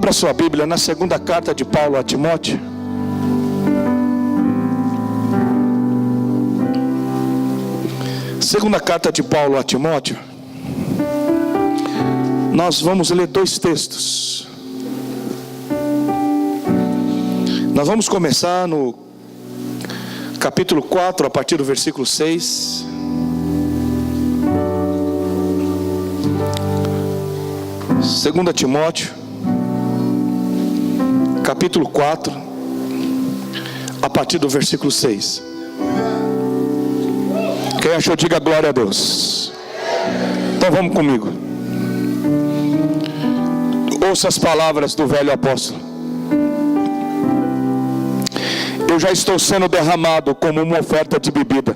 Abra sua Bíblia na segunda carta de Paulo a Timóteo. Segunda carta de Paulo a Timóteo. Nós vamos ler dois textos. Nós vamos começar no capítulo 4, a partir do versículo 6. Segunda Timóteo, capítulo 4, a partir do versículo 6. Quem achou, diga glória a Deus. Então vamos comigo. Ouça as palavras do velho apóstolo. Eu já estou sendo derramado como uma oferta de bebida.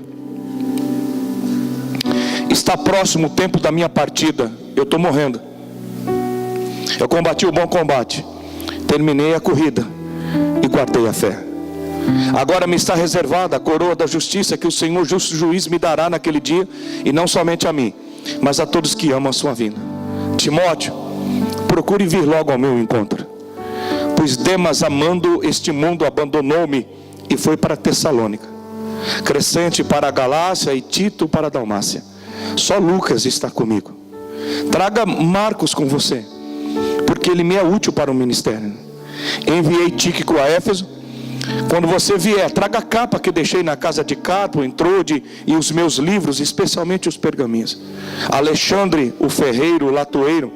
Está próximo o tempo da minha partida. Eu estou morrendo. Eu combati o bom combate, terminei a corrida e guardei a fé. Agora me está reservada a coroa da justiça que o Senhor justo juiz me dará naquele dia, e não somente a mim, mas a todos que amam a sua vinda. Timóteo, procure vir logo ao meu encontro, pois Demas, amando este mundo, abandonou-me e foi para Tessalônica. Crescente para a Galácia e Tito para a Dalmácia. Só Lucas está comigo. Traga Marcos com você, porque ele me é útil para o ministério. Enviei Tíquico a Éfeso. Quando você vier, traga a capa que deixei na casa de Carpo, em Trode, e os meus livros, especialmente os pergaminhos. Alexandre, o ferreiro, o latoeiro,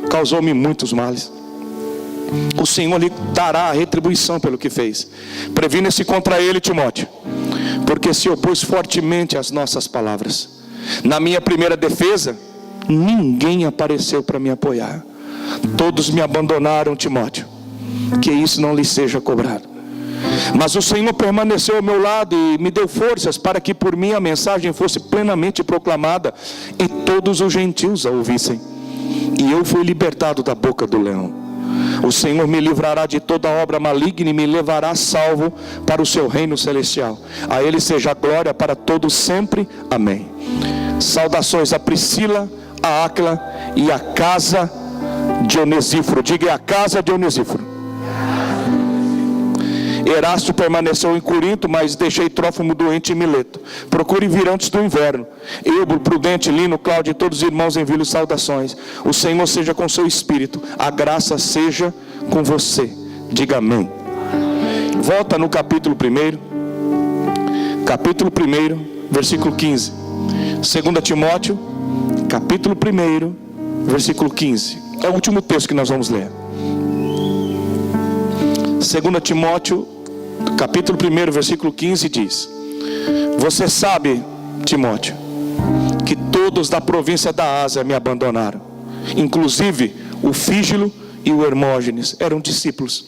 causou-me muitos males. O Senhor lhe dará a retribuição pelo que fez. Previna-se contra ele, Timóteo, porque se opôs fortemente às nossas palavras. Na minha primeira defesa, ninguém apareceu para me apoiar. Todos me abandonaram, Timóteo. Que isso não lhe seja cobrado. Mas o Senhor permaneceu ao meu lado e me deu forças para que por mim a mensagem fosse plenamente proclamada e todos os gentios a ouvissem. E eu fui libertado da boca do leão. O Senhor me livrará de toda obra maligna e me levará salvo para o seu reino celestial. A Ele seja a glória para todos sempre. Amém. Saudações a Priscila, a Áquila e a casa de Onesíforo. Diga: a casa de Onesíforo. Erasto permaneceu em Corinto, mas deixei Trófimo doente em Mileto. Procure vir antes do inverno. Eubo, Prudente, Lino, Cláudio e todos os irmãos envio-lhes saudações. O Senhor seja com seu espírito. A graça seja com você. Diga amém. Volta no capítulo 1. Capítulo 1, versículo 15. 2 Timóteo, capítulo 1, versículo 15. É o último texto que nós vamos ler. 2 Timóteo, capítulo 1, versículo 15 diz: Você sabe, Timóteo, que todos da província da Ásia me abandonaram, inclusive o Fígilo e o Hermógenes, eram discípulos.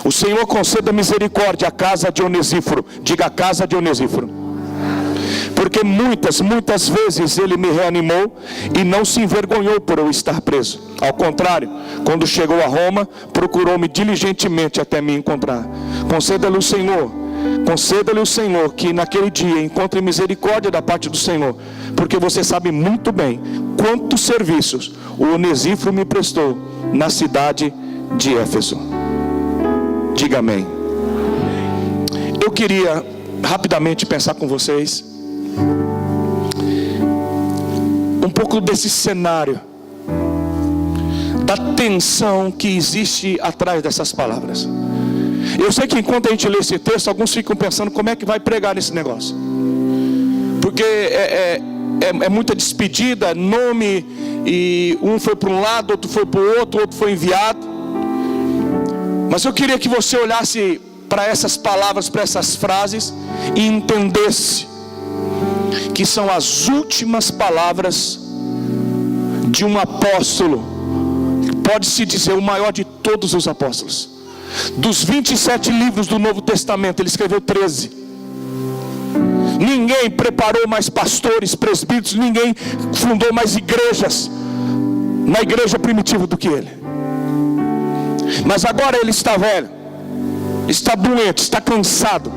O Senhor conceda misericórdia à casa de Onesíforo. Diga: a casa de Onesíforo. Porque muitas vezes ele me reanimou e não se envergonhou por eu estar preso. Ao contrário, quando chegou a Roma, procurou-me diligentemente até me encontrar. Conceda-lhe o Senhor que naquele dia encontre misericórdia da parte do Senhor, porque você sabe muito bem quantos serviços o Onesíforo me prestou na cidade de Éfeso. Diga amém. Eu queria rapidamente pensar com vocês um pouco desse cenário, da tensão que existe atrás dessas palavras. Eu sei que enquanto a gente lê esse texto, alguns ficam pensando como é que vai pregar nesse negócio, porque é muita despedida, nome, e um foi para um lado, outro foi para o outro foi enviado. Mas eu queria que você olhasse para essas palavras, para essas frases, e entendesse que são as últimas palavras de um apóstolo, pode-se dizer o maior de todos os apóstolos. Dos 27 livros do Novo Testamento, ele escreveu 13. Ninguém preparou mais pastores, presbíteros, ninguém fundou mais igrejas na igreja primitiva do que ele. Mas agora ele está velho, está doente, está cansado.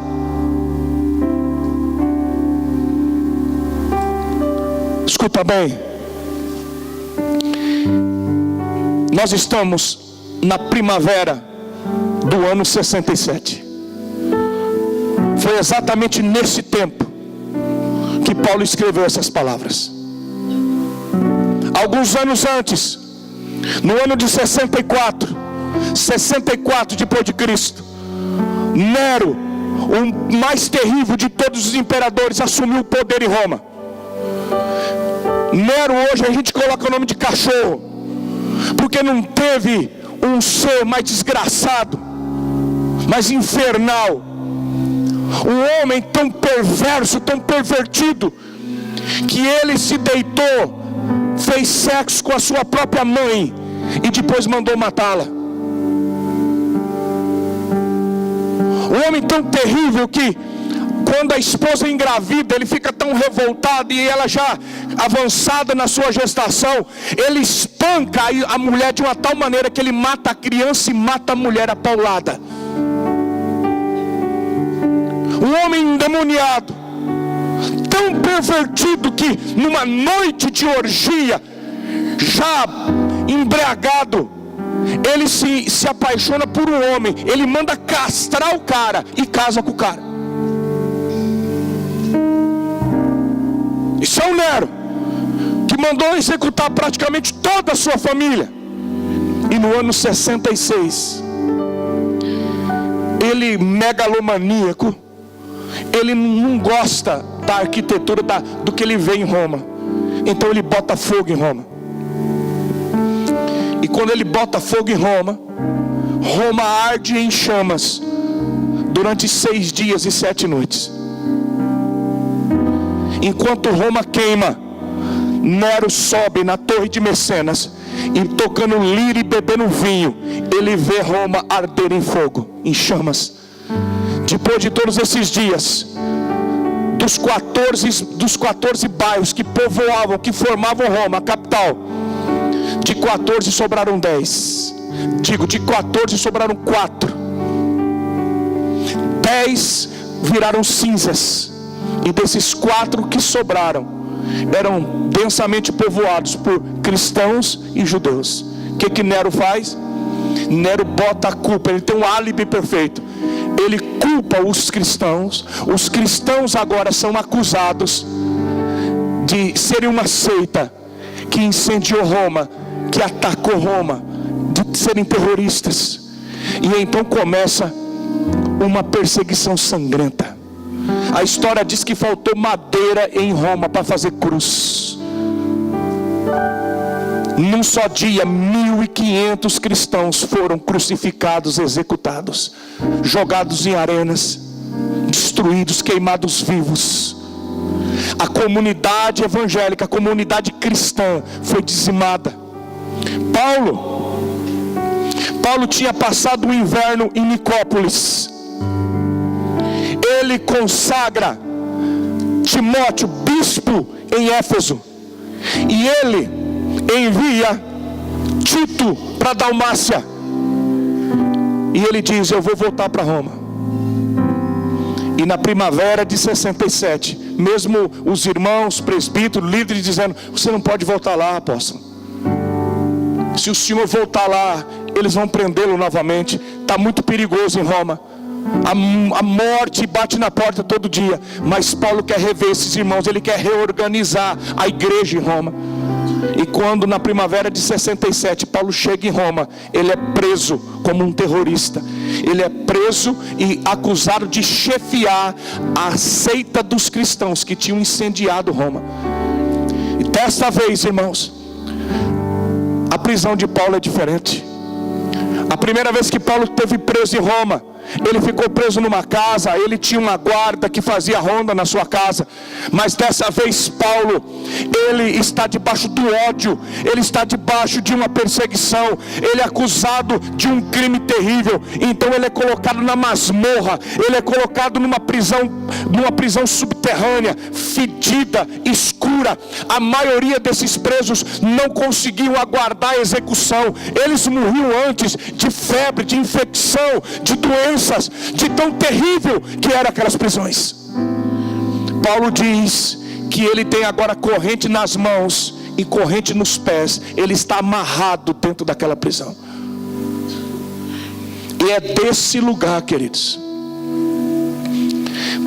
Escuta bem, nós estamos na primavera do ano 67. Foi exatamente nesse tempo que Paulo escreveu essas palavras. Alguns anos antes, no ano de 64 depois de Cristo, Nero, o mais terrível de todos os imperadores, assumiu o poder em Roma. Nero hoje a gente coloca o nome de cachorro, porque não teve um ser mais desgraçado, mais infernal, um homem tão perverso, tão pervertido, que ele se deitou, fez sexo com a sua própria mãe e depois mandou matá-la. Um homem tão terrível que quando a esposa engravida, ele fica tão revoltado, e ela já avançada na sua gestação, ele espanca a mulher de uma tal maneira que ele mata a criança e mata a mulher a paulada. Um homem endemoniado, tão pervertido que numa noite de orgia, já embriagado, ele se apaixona por um homem, ele manda castrar o cara e casa com o cara. Isso é o Nero, que mandou executar praticamente toda a sua família. E no ano 66, ele, megalomaníaco, ele não gosta da arquitetura do que ele vê em Roma. Então ele bota fogo em Roma. E quando ele bota fogo em Roma, Roma arde em chamas durante 6 dias e 7 noites. Enquanto Roma queima, Nero sobe na torre de Mecenas e, tocando lira e bebendo vinho, ele vê Roma arder em fogo, em chamas. Depois de todos esses dias, dos 14 bairros que povoavam, que formavam Roma, a capital, de 14 sobraram 10. Digo, de 14 sobraram 4. 10 viraram cinzas. E desses 4 que sobraram, eram densamente povoados por cristãos e judeus. O que Nero faz? Nero bota a culpa, ele tem um álibi perfeito. Ele culpa os cristãos. Os cristãos agora são acusados de serem uma seita que incendiou Roma, que atacou Roma, de serem terroristas. E então começa uma perseguição sangrenta. A história diz que faltou madeira em Roma para fazer cruz. Num só dia, 1.500 cristãos foram crucificados, executados, jogados em arenas, destruídos, queimados vivos. A comunidade evangélica, a comunidade cristã foi dizimada. Paulo tinha passado o inverno em Nicópolis. Ele consagra Timóteo, bispo, em Éfeso. E ele envia Tito para Dalmácia. E ele diz: eu vou voltar para Roma. E na primavera de 67, mesmo os irmãos, presbíteros, líderes dizendo: você não pode voltar lá, apóstolo. Se o senhor voltar lá, eles vão prendê-lo novamente. Está muito perigoso em Roma. A morte bate na porta todo dia. Mas Paulo quer rever esses irmãos. Ele quer reorganizar a igreja em Roma. E quando na primavera de 67 Paulo chega em Roma, ele é preso como um terrorista. Ele é preso e acusado de chefiar a seita dos cristãos que tinham incendiado Roma. E desta vez, irmãos, a prisão de Paulo é diferente. A primeira vez que Paulo esteve preso em Roma, ele ficou preso numa casa. Ele tinha uma guarda que fazia ronda na sua casa. Mas dessa vez Paulo, ele está debaixo do ódio. Ele está debaixo de uma perseguição. Ele é acusado de um crime terrível. Então ele é colocado na masmorra. Ele é colocado numa prisão subterrânea, fedida, escura. A maioria desses presos não conseguiam aguardar a execução. Eles morriam antes de febre, de infecção, de doenças, de tão terrível que eram aquelas prisões. Paulo diz que ele tem agora corrente nas mãos e corrente nos pés. Ele está amarrado dentro daquela prisão. E é desse lugar, queridos,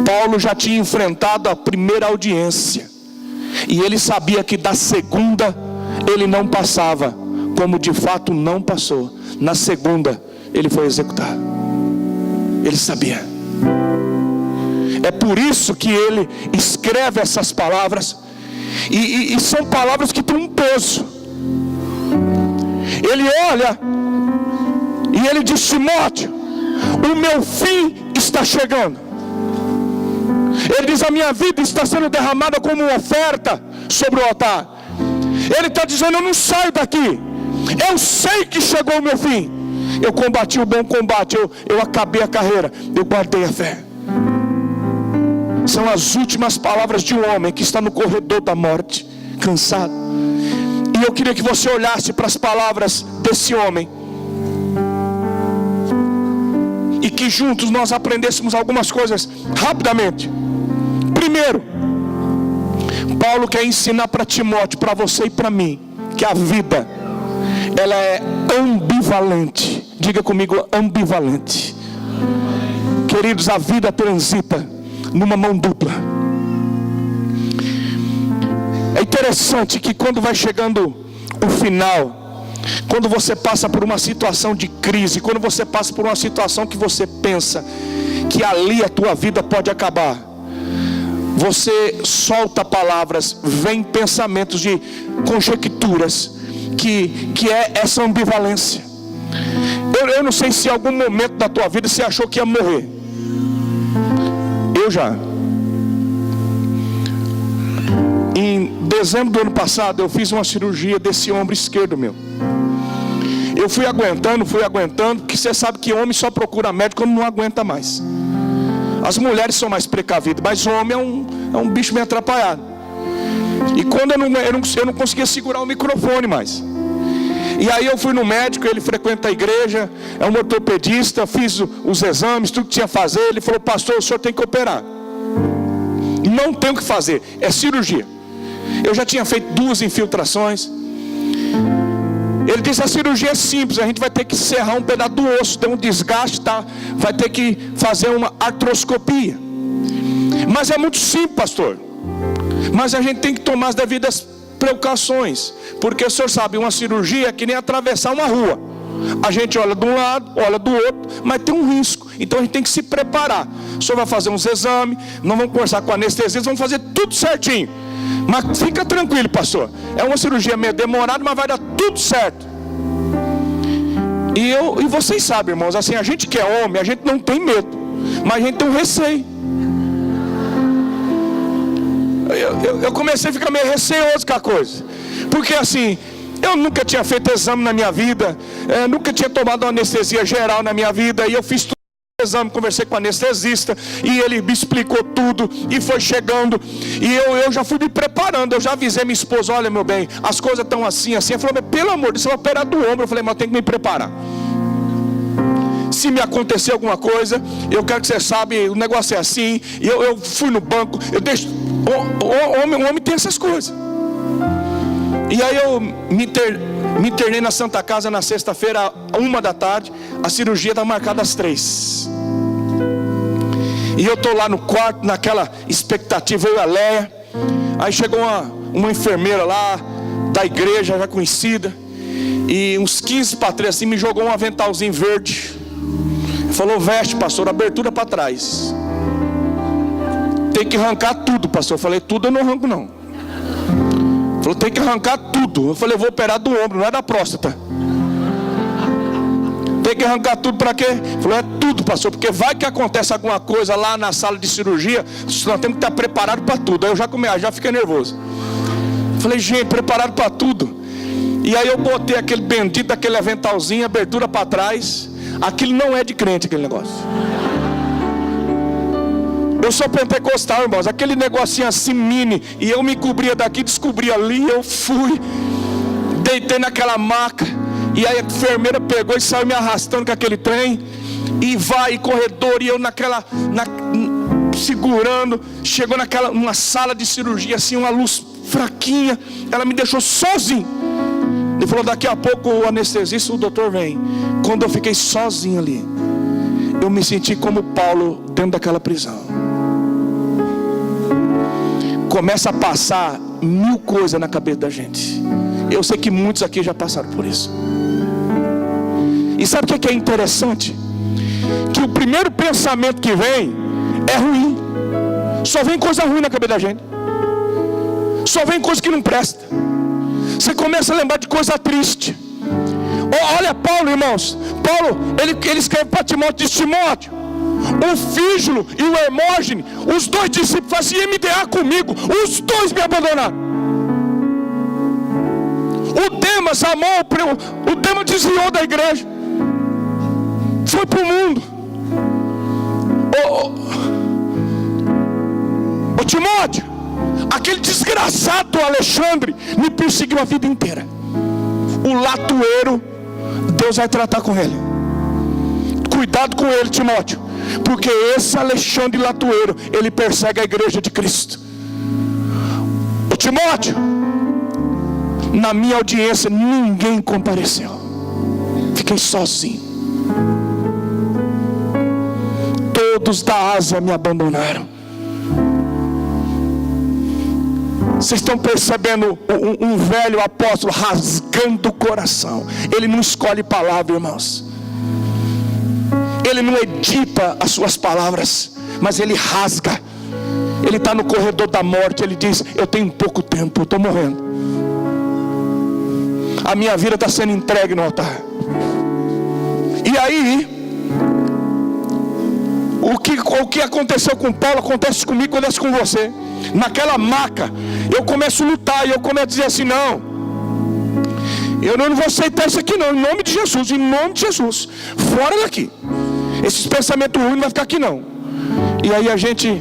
Paulo já tinha enfrentado a primeira audiência, e ele sabia que da segunda ele não passava, como de fato não passou. Na segunda ele foi executado. Ele sabia. É por isso que ele escreve essas palavras, e são palavras que têm um peso. Ele olha e ele diz: Timóteo, o meu fim está chegando. Ele diz: a minha vida está sendo derramada como uma oferta sobre o altar. Ele está dizendo: eu não saio daqui, eu sei que chegou o meu fim. Eu combati o bom combate, eu acabei a carreira, eu guardei a fé. São as últimas palavras de um homem que está no corredor da morte, cansado. E eu queria que você olhasse para as palavras desse homem, e que juntos nós aprendêssemos algumas coisas rapidamente. Primeiro, Paulo quer ensinar para Timóteo, para você e para mim, que a vida, ela é ambivalente. Diga comigo: ambivalente. Queridos, a vida transita numa mão dupla. É interessante que quando vai chegando o final, quando você passa por uma situação de crise, quando você passa por uma situação que você pensa que ali a tua vida pode acabar, você solta palavras, vem pensamentos de conjecturas, que é essa ambivalência. Eu não sei se em algum momento da tua vida você achou que ia morrer. Eu já. Em dezembro do ano passado eu fiz uma cirurgia desse ombro esquerdo meu. Eu fui aguentando, porque você sabe que homem só procura médico quando não aguenta mais. As mulheres são mais precavidas, mas o homem é um bicho meio atrapalhado. E quando eu não conseguia segurar o microfone mais. E aí eu fui no médico, ele frequenta a igreja, é um ortopedista, fiz os exames, tudo que tinha que fazer. Ele falou: pastor, o senhor tem que operar. Não tem o que fazer, é cirurgia. Eu já tinha feito 2 infiltrações. Ele disse: a cirurgia é simples, a gente vai ter que serrar um pedaço do osso, tem um desgaste, tá? Vai ter que fazer uma artroscopia. Mas é muito simples, pastor. Mas a gente tem que tomar as devidas precauções, porque o senhor sabe, uma cirurgia é que nem atravessar uma rua. A gente olha de um lado, olha do outro, mas tem um risco. Então a gente tem que se preparar. O senhor vai fazer uns exames, nós vamos conversar com a anestesista, vamos fazer tudo certinho. Mas fica tranquilo, pastor, é uma cirurgia meio demorada, mas vai dar tudo certo. E vocês sabem, irmãos, assim, a gente que é homem, a gente não tem medo, mas a gente tem um receio. Eu comecei a ficar meio receoso com a coisa, porque assim, eu nunca tinha feito exame na minha vida, nunca tinha tomado uma anestesia geral na minha vida, e eu fiz tudo o exame, conversei com o anestesista, e ele me explicou tudo, e foi chegando, e eu já fui me preparando, eu já avisei minha esposa: olha, meu bem, as coisas estão assim. Ela falou: mas pelo amor de Deus, você vai operar do ombro. Eu falei: mas eu tenho que me preparar. Se me acontecer alguma coisa, eu quero que você saiba, o negócio é assim. E eu fui no banco, eu deixo. O homem tem essas coisas. E aí eu me internei na Santa Casa na sexta-feira, 1h, a cirurgia está marcada às 3. E eu estou lá no quarto, naquela expectativa, eu e a Leia. Aí chegou uma enfermeira lá, da igreja, já conhecida, e uns 15 para 3 assim, me jogou um aventalzinho verde. Falou: veste, pastor, abertura para trás. Tem que arrancar tudo, pastor. Eu falei: tudo eu não arranco não. Falou: tem que arrancar tudo. Eu falei: eu vou operar do ombro, não é da próstata. Tem que arrancar tudo para quê? Falou: é tudo, pastor, porque vai que acontece alguma coisa lá na sala de cirurgia, nós temos que estar preparado para tudo. Aí eu já fiquei nervoso. Falei: gente, preparado para tudo. E aí eu botei aquele bendito, aquele aventalzinho, abertura para trás. Aquilo não é de crente, aquele negócio. Eu sou pentecostal, irmãos. Aquele negocinho assim mini, e eu me cobria daqui, descobri ali. Eu fui, deitei naquela maca, e aí a enfermeira pegou e saiu me arrastando com aquele trem, e vai, corredor, e eu segurando. Chegou numa sala de cirurgia, assim, uma luz fraquinha. Ela me deixou sozinho. Ele falou: daqui a pouco o anestesista, o doutor vem. Quando eu fiquei sozinho ali, eu me senti como Paulo dentro daquela prisão. Começa a passar 1000 coisas na cabeça da gente. Eu sei que muitos aqui já passaram por isso. E sabe o que é interessante? Que o primeiro pensamento que vem é ruim. Só vem coisa ruim na cabeça da gente. Só vem coisa que não presta. Você começa a lembrar de coisa triste. Olha Paulo, irmãos. Paulo, ele escreve para Timóteo, diz: Timóteo, o Fígelo e o Hermógenes, os 2 discípulos, faziam MDA comigo. Os 2 me abandonaram. O Demas amou, o Demas desviou da igreja, foi para o mundo. Ô Timóteo, aquele desgraçado Alexandre me perseguiu a vida inteira. O latoeiro, Deus vai tratar com ele. Cuidado com ele, Timóteo, porque esse Alexandre latoeiro, ele persegue a igreja de Cristo. Ô Timóteo, na minha audiência ninguém compareceu. Fiquei sozinho. Todos da Ásia me abandonaram. Vocês estão percebendo um velho apóstolo rasgando o coração. Ele não escolhe palavra, irmãos. Ele não edita as suas palavras, mas ele rasga. Ele está no corredor da morte. Ele diz: eu tenho pouco tempo, eu estou morrendo. A minha vida está sendo entregue no altar. E aí, o que aconteceu com Paulo acontece comigo, acontece com você. Naquela maca, eu começo a lutar. E eu começo a dizer assim: não, eu não vou aceitar isso aqui não. Em nome de Jesus, em nome de Jesus, fora daqui. Esses pensamentos ruins não vai ficar aqui não. E aí a gente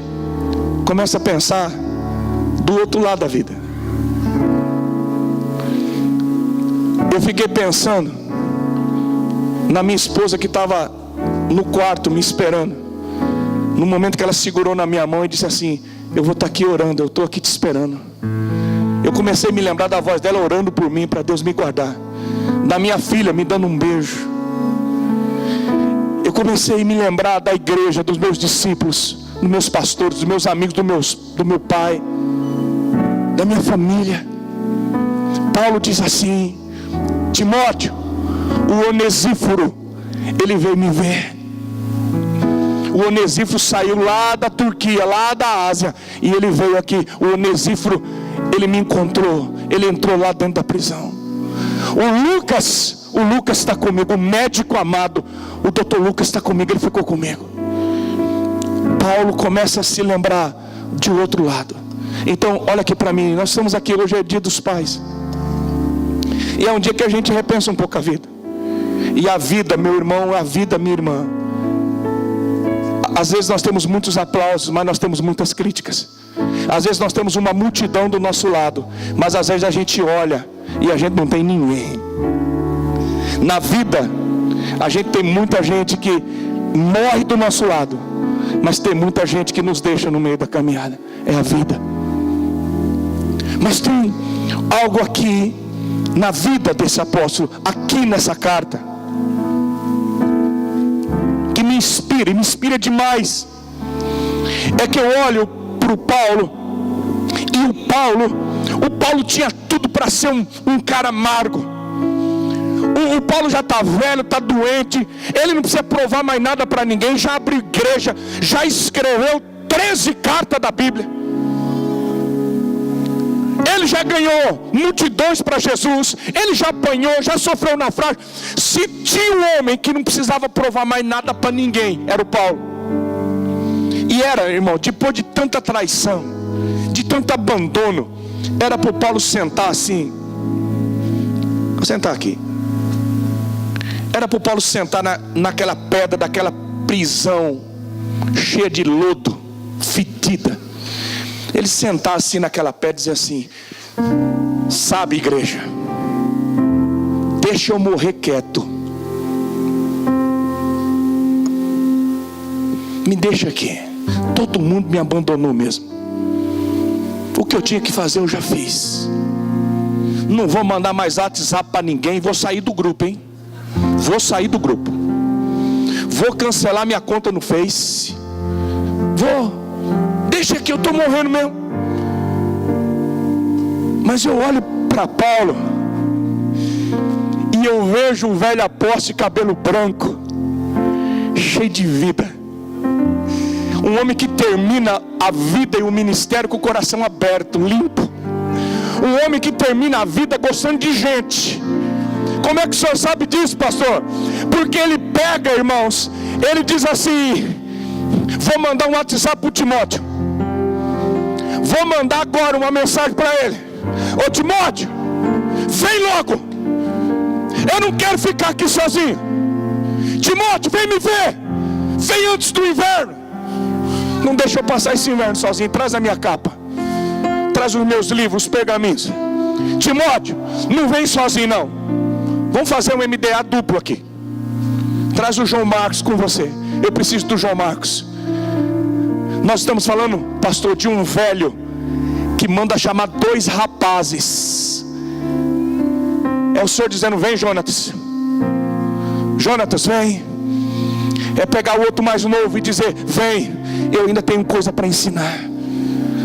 começa a pensar do outro lado da vida. Eu fiquei pensando na minha esposa que estava no quarto me esperando. No momento que ela segurou na minha mão e disse assim: eu vou estar aqui orando, eu estou aqui te esperando. Eu comecei a me lembrar da voz dela orando por mim, para Deus me guardar. Da minha filha me dando um beijo. Eu comecei a me lembrar da igreja, dos meus discípulos, dos meus pastores, dos meus amigos, do meu pai, da minha família. Paulo diz assim: Timóteo, o Onesíforo, ele veio me ver. O Onesíforo saiu lá da Turquia, lá da Ásia, e ele veio aqui. O Onesíforo, ele me encontrou. Ele entrou lá dentro da prisão. O Lucas está comigo. O médico amado, o doutor Lucas está comigo. Ele ficou comigo. Paulo começa a se lembrar de outro lado. Então olha aqui para mim. Nós estamos aqui, hoje é dia dos pais. E é um dia que a gente repensa um pouco a vida. E a vida, meu irmão, a vida, minha irmã. Às vezes nós temos muitos aplausos, mas nós temos muitas críticas. Às vezes nós temos uma multidão do nosso lado, mas às vezes a gente olha e a gente não tem ninguém. Na vida, a gente tem muita gente que morre do nosso lado, mas tem muita gente que nos deixa no meio da caminhada. É a vida. Mas tem algo aqui na vida desse apóstolo, aqui nessa carta, que me inspira demais. É que eu olho para o Paulo, e o Paulo tinha tudo para ser um cara amargo. O Paulo já está velho, está doente, ele não precisa provar mais nada para ninguém, já abriu igreja, já escreveu 13 cartas da Bíblia. Ele já ganhou multidões para Jesus. Ele já apanhou, já sofreu naufrágio. Se tinha um homem que não precisava provar mais nada para ninguém, era o Paulo. E era, irmão, depois de tanta traição, de tanto abandono, era para o Paulo sentar assim. Vou sentar aqui. Era para o Paulo sentar naquela pedra daquela prisão cheia de lodo, fedida. Ele sentar assim naquela pedra e dizer assim: sabe, igreja, deixa eu morrer quieto. Me deixa aqui. Todo mundo me abandonou mesmo. O que eu tinha que fazer eu já fiz. Não vou mandar mais WhatsApp para ninguém. Vou sair do grupo, hein? Vou sair do grupo. Vou cancelar minha conta no Face. Deixa que eu estou morrendo mesmo. Mas eu olho para Paulo e eu vejo um velho apóstolo de cabelo branco, cheio de vida. Um homem que termina a vida e o ministério com o coração aberto, limpo. Um homem que termina a vida gostando de gente. Como é que o senhor sabe disso, pastor? Porque ele pega, irmãos, ele diz assim: vou mandar um WhatsApp para o Timóteo. Vou mandar agora uma mensagem para ele. Ô Timóteo, vem logo. Eu não quero ficar aqui sozinho. Timóteo, vem me ver. Vem antes do inverno. Não deixa eu passar esse inverno sozinho. Traz a minha capa. Traz os meus livros, os pergaminhos. Timóteo, não vem sozinho não. Vamos fazer um MDA duplo aqui. Traz o João Marcos com você. Eu preciso do João Marcos. Nós estamos falando, pastor, de um velho que manda chamar 2 rapazes. É o senhor dizendo: vem, Jonatas. Jonatas, vem. É pegar o outro mais novo e dizer: vem, eu ainda tenho coisa para ensinar.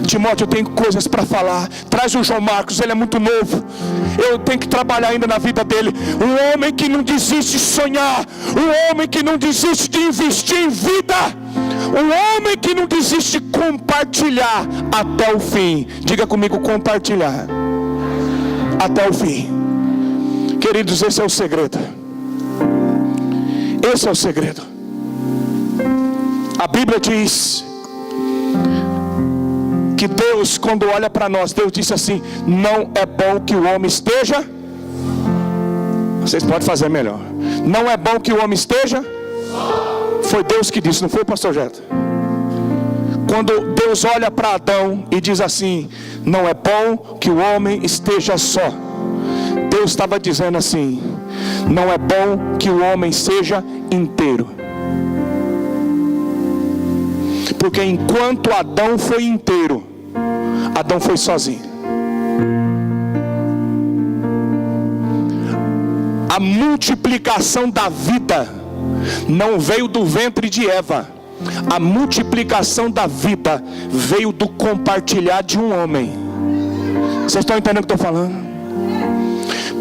Timóteo, eu tenho coisas para falar. Traz o João Marcos, ele é muito novo. Eu tenho que trabalhar ainda na vida dele. Um homem que não desiste de sonhar. Um homem que não desiste de investir em vida. Um homem que não desiste de compartilhar até o fim. Diga comigo: compartilhar até o fim. Queridos, esse é o segredo. Esse é o segredo. A Bíblia diz que Deus, quando olha para nós, Deus disse assim: não é bom que o homem esteja. Vocês podem fazer melhor. Não é bom que o homem esteja. Foi Deus que disse, não foi o pastor Jeto? Quando Deus olha para Adão e diz assim: não é bom que o homem esteja só. Deus estava dizendo assim: não é bom que o homem seja inteiro. Porque enquanto Adão foi inteiro, Adão foi sozinho. A multiplicação da vida não veio do ventre de Eva. A multiplicação da vida veio do compartilhar de um homem. Vocês estão entendendo o que eu estou falando?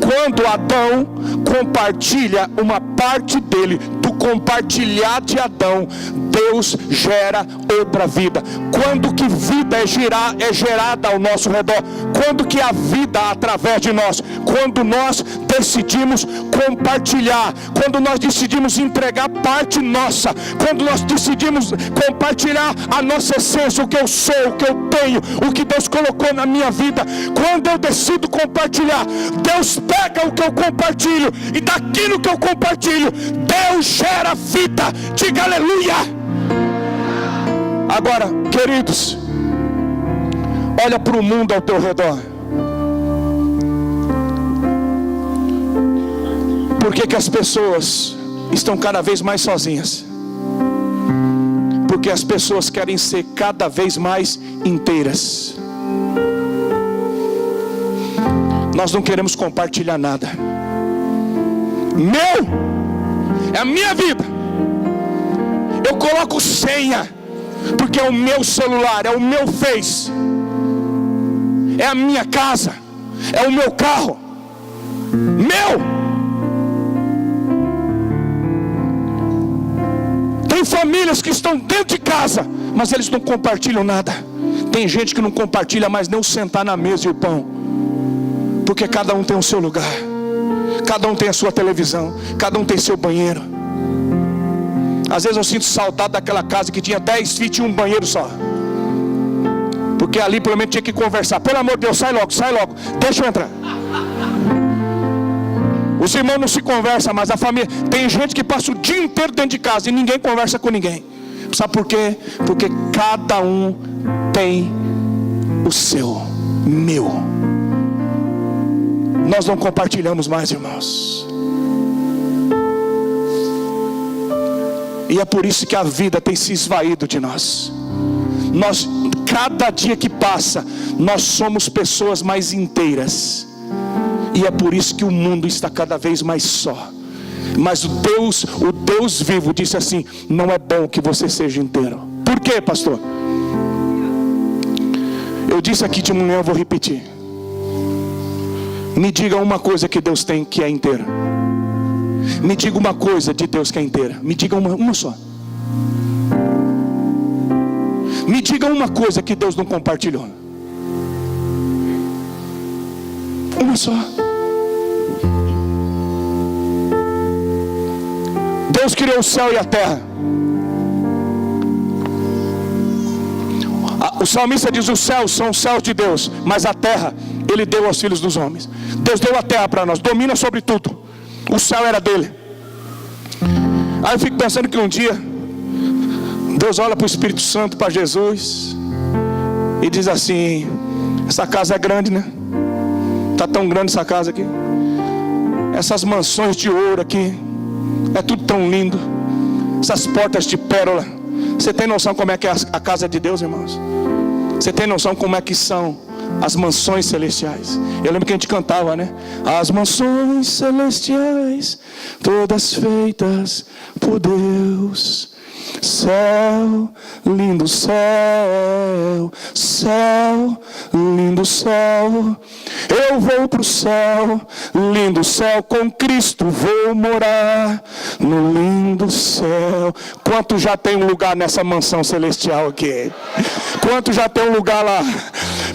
Quando Adão compartilha uma parte dele, do compartilhar de Adão, Deus gera outra vida. Quando que vida é gerada ao nosso redor? Quando que a vida através de nós? Quando nós decidimos compartilhar, quando nós decidimos entregar parte nossa, quando nós decidimos compartilhar a nossa essência, o que eu sou, o que eu tenho, o que Deus colocou na minha vida. Quando eu decido compartilhar, Deus pega o que eu compartilho, e daquilo que eu compartilho, Deus gera vida. Diga aleluia. Agora, queridos, olha para o mundo ao teu redor. Por que as pessoas estão cada vez mais sozinhas? Porque as pessoas querem ser cada vez mais inteiras. Nós não queremos compartilhar nada. É a minha vida. Eu coloco senha, porque é o meu celular, é o meu Face, é a minha casa, é o meu carro. Tem famílias que estão dentro de casa, mas eles não compartilham nada. Tem gente que não compartilha mais nem o sentar na mesa e o pão, porque cada um tem o seu lugar, cada um tem a sua televisão, cada um tem seu banheiro. Às vezes eu sinto saudade daquela casa que tinha 10 filhos e um banheiro só, porque ali pelo menos tinha que conversar. Pelo amor de Deus, sai logo, deixa eu entrar. Os irmãos não se conversam, mas a família. Tem gente que passa o dia inteiro dentro de casa e ninguém conversa com ninguém. Sabe por quê? Porque cada um tem o seu, meu. Nós não compartilhamos mais, irmãos. E é por isso que a vida tem se esvaído de nós. Cada dia que passa, nós somos pessoas mais inteiras. E é por isso que o mundo está cada vez mais só. Mas o Deus vivo disse assim: não é bom que você seja inteiro. Por quê, pastor? Eu disse aqui de manhã, eu vou repetir. Me diga uma coisa que Deus tem que é inteira. Me diga uma coisa de Deus que é inteira. Me diga uma só. Me diga uma coisa que Deus não compartilhou. Uma só. Deus criou o céu e a terra. O salmista diz: os céus são os céus de Deus, mas a terra Ele deu aos filhos dos homens. Deus deu a terra para nós, domina sobre tudo. O céu era dele. Aí eu fico pensando que um dia Deus olha para o Espírito Santo, para Jesus, e diz assim: essa casa é grande, né? Está tão grande essa casa aqui. Essas mansões de ouro aqui, é tudo tão lindo. Essas portas de pérola. Você tem noção como é que é a casa de Deus, irmãos? Você tem noção como é que são as mansões celestiais? Eu lembro que a gente cantava, né? As mansões celestiais, todas feitas por Deus. Céu, lindo céu, céu, lindo céu. Eu vou pro céu, lindo céu, com Cristo vou morar no lindo céu. Quanto já tem um lugar nessa mansão celestial aqui? Quanto já tem um lugar lá?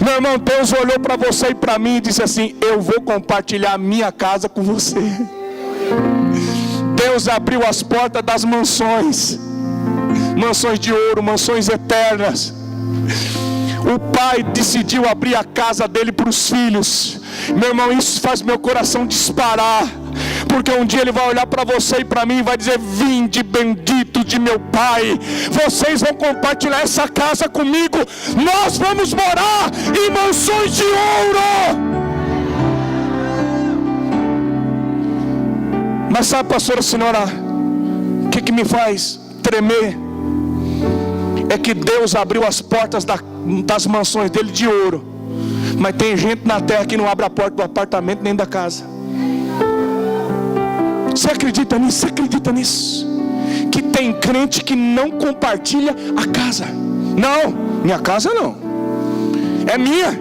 Meu irmão, Deus olhou para você e para mim e disse assim: eu vou compartilhar a minha casa com você. Deus abriu as portas das mansões. Mansões de ouro, mansões eternas. O pai decidiu abrir a casa dele para os filhos. Meu irmão, isso faz meu coração disparar. Porque um dia ele vai olhar para você e para mim e vai dizer: vinde bendito de meu pai, vocês vão compartilhar essa casa comigo. Nós vamos morar em mansões de ouro. Mas sabe, pastora, senhora, o que me faz tremer? É que Deus abriu as portas das mansões dele de ouro, mas tem gente na terra que não abre a porta do apartamento nem da casa. Você acredita nisso? Você acredita nisso? Que tem crente que não compartilha a casa. Não, minha casa não, é minha.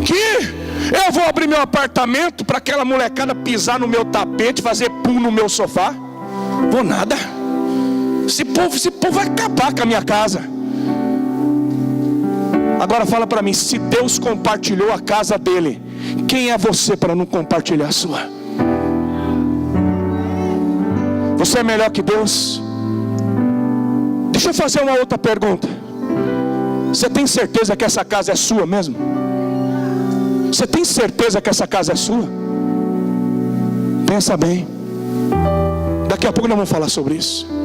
Que eu vou abrir meu apartamento para aquela molecada pisar no meu tapete, fazer pulo no meu sofá? Vou nada. Esse povo vai acabar com a minha casa. Agora fala para mim: se Deus compartilhou a casa dele, quem é você para não compartilhar a sua? Você é melhor que Deus? Deixa eu fazer uma outra pergunta. Você tem certeza que essa casa é sua mesmo? Você tem certeza que essa casa é sua? Pensa bem. Daqui a pouco nós vamos falar sobre isso.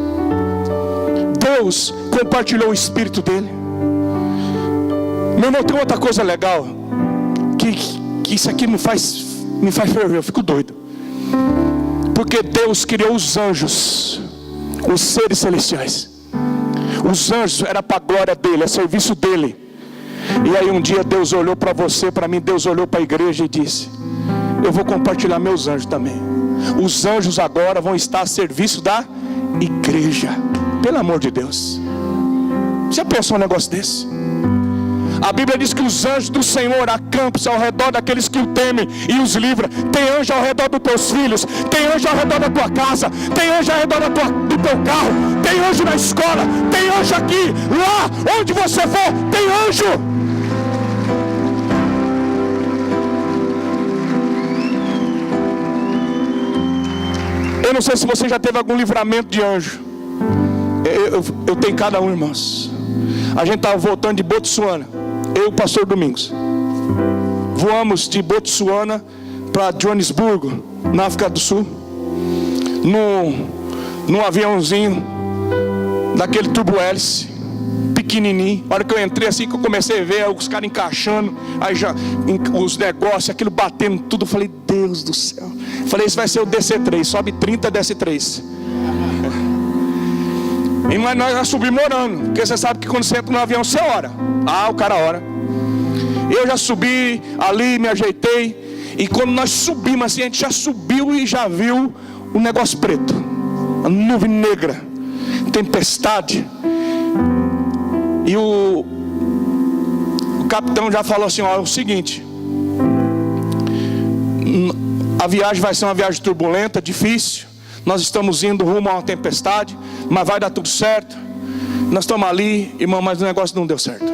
Deus compartilhou o Espírito dele. Meu irmão, tem outra coisa legal, que isso aqui me faz ferver, eu fico doido. Porque Deus criou os anjos, os seres celestiais. Os anjos era para a glória dele, é serviço dele. E aí um dia Deus olhou para você, para mim, Deus olhou para a igreja e disse: eu vou compartilhar meus anjos também. Os anjos agora vão estar a serviço da igreja. Pelo amor de Deus. Já pensou um negócio desse? A Bíblia diz que os anjos do Senhor acampam-se ao redor daqueles que o temem e os livra. Tem anjo ao redor dos teus filhos, tem anjo ao redor da tua casa, tem anjo ao redor do teu carro, tem anjo na escola, tem anjo aqui, lá, onde você for, tem anjo. Eu não sei se você já teve algum livramento de anjo. Eu tenho cada um, irmãos. A gente estava voltando de Botsuana, eu e o pastor Domingos. Voamos de Botsuana para Joanesburgo, na África do Sul, num aviãozinho daquele turbo-hélice, pequenininho. A hora que eu entrei assim, que eu comecei a ver os caras encaixando, aí já os negócios, aquilo batendo tudo, eu falei: Deus do céu. Eu falei: esse vai ser o DC-3, sobe 30, desce 3. Mas nós já subimos orando, porque você sabe que quando você entra no avião, você ora. O cara ora. Eu já subi ali, me ajeitei. E quando nós subimos assim, a gente já subiu e já viu o negócio preto, a nuvem negra, tempestade. E o capitão já falou assim: ó, é o seguinte, a viagem vai ser uma viagem turbulenta, difícil. Nós estamos indo rumo a uma tempestade, mas vai dar tudo certo. Nós estamos ali, irmão, mas o negócio não deu certo.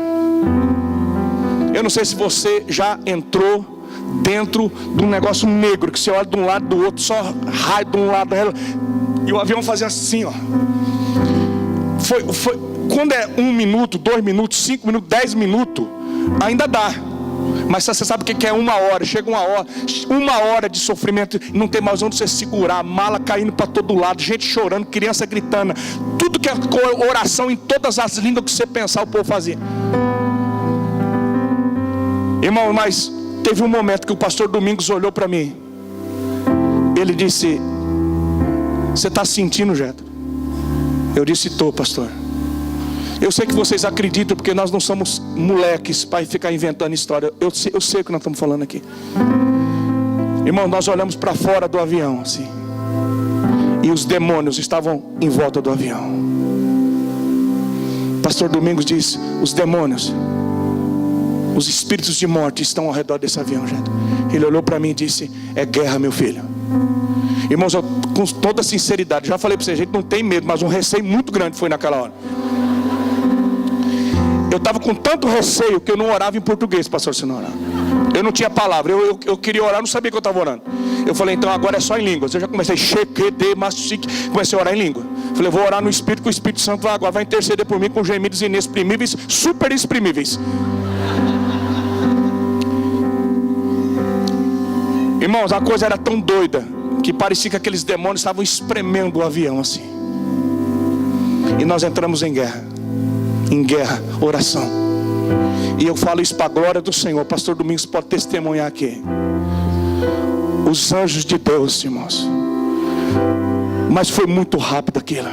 Eu não sei se você já entrou dentro de um negócio negro, que você olha de um lado do outro, só raio de um lado, e o avião fazia assim, ó. Foi, quando é 1 minuto, 2 minutos, 5 minutos, 10 minutos, ainda dá. Mas você sabe o que é 1 hora? Chega 1 hora de sofrimento, não tem mais onde você segurar, mala caindo para todo lado, gente chorando, criança gritando, tudo que é oração em todas as línguas que você pensar, o povo fazia. Irmão, mas teve um momento que o pastor Domingos olhou para mim. Ele disse: você está sentindo, Jetro? Eu disse: estou, pastor. Eu sei que vocês acreditam, porque nós não somos moleques para ficar inventando história. Eu sei o que nós estamos falando aqui. Irmão, nós olhamos para fora do avião assim, e os demônios estavam em volta do avião. Pastor Domingos disse: os demônios, os espíritos de morte estão ao redor desse avião, gente. Ele olhou para mim e disse: é guerra, meu filho. Irmãos, eu, com toda sinceridade, já falei para vocês, a gente não tem medo, mas um receio muito grande foi naquela hora. Eu estava com tanto receio que eu não orava em português, pastor, se não orar. Eu não tinha palavra, eu queria orar, não sabia que eu estava orando. Eu falei: então agora é só em línguas. Eu já comecei comecei a orar em língua. Falei: vou orar no Espírito, que o Espírito Santo agora vai interceder por mim com gemidos inexprimíveis, super exprimíveis. Irmãos, a coisa era tão doida que parecia que aqueles demônios estavam espremendo o avião assim. E nós entramos em guerra, oração. E eu falo isso para a glória do Senhor. Pastor Domingos pode testemunhar aqui. Os anjos de Deus, irmãos. Mas foi muito rápido aquilo.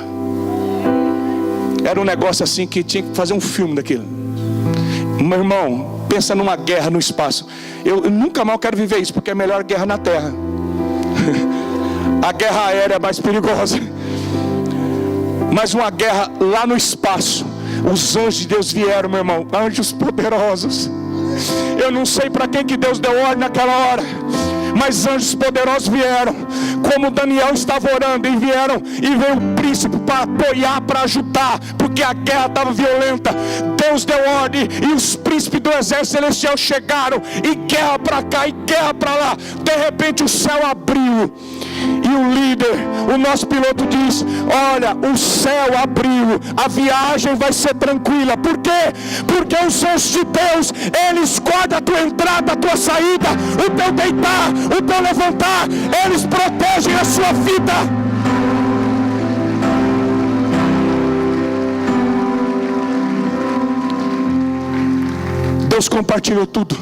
Era um negócio assim que tinha que fazer um filme daquilo. Meu irmão, pensa numa guerra no espaço. Eu nunca mais quero viver isso, porque é melhor guerra na terra. A guerra aérea é mais perigosa. Mas uma guerra lá no espaço. Os anjos de Deus vieram, meu irmão. Anjos poderosos. Eu não sei para quem que Deus deu ordem naquela hora, mas anjos poderosos vieram, como Daniel estava orando, e vieram, e veio o príncipe para apoiar, para ajudar, porque a guerra estava violenta. Deus deu ordem, e os príncipes do exército celestial chegaram, e guerra para cá, e guerra para lá. De repente o céu abriu, e o líder, o nosso piloto diz: olha, o céu abriu, a viagem vai ser tranquila. Por quê? Porque os anjos de Deus, eles guardam a tua entrada, a tua saída, o teu deitar, o teu levantar. Eles protegem a sua vida. Deus compartilhou tudo,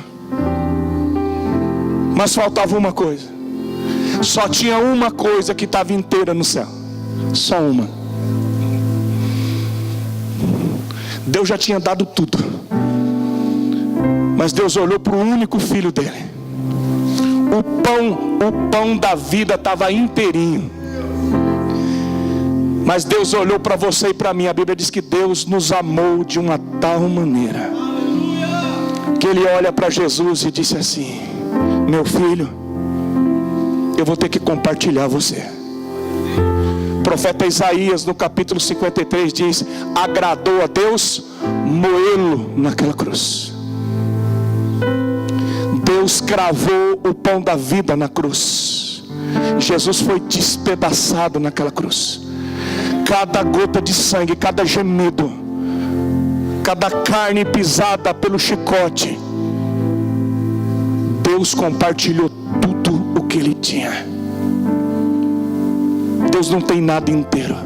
mas faltava uma coisa. Só tinha uma coisa que estava inteira no céu. Só uma. Deus já tinha dado tudo, mas Deus olhou para o único filho dele. O pão da vida estava inteirinho, mas Deus olhou para você e para mim. A Bíblia diz que Deus nos amou de uma tal maneira, que Ele olha para Jesus e disse assim: meu filho, eu vou ter que compartilhar você. O profeta Isaías, no capítulo 53, diz: agradou a Deus moê-lo naquela cruz. Deus cravou o pão da vida na cruz. Jesus foi despedaçado naquela cruz. Cada gota de sangue, cada gemido, cada carne pisada pelo chicote, Deus compartilhou tudo o que Ele tinha. Deus não tem nada inteiro.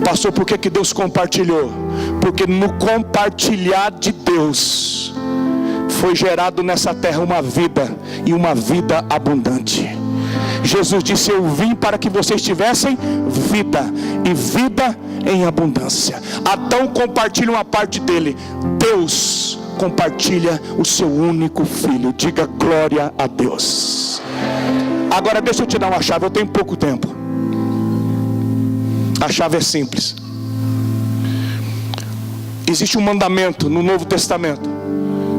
Pastor, por que Deus compartilhou? Porque no compartilhar de Deus foi gerado nessa terra uma vida, e uma vida abundante. Jesus disse: eu vim para que vocês tivessem vida, e vida em abundância. Adão compartilha uma parte dele. Deus compartilha o seu único filho. Diga glória a Deus. Agora deixa eu te dar uma chave, eu tenho pouco tempo. A chave é simples. Existe um mandamento no Novo Testamento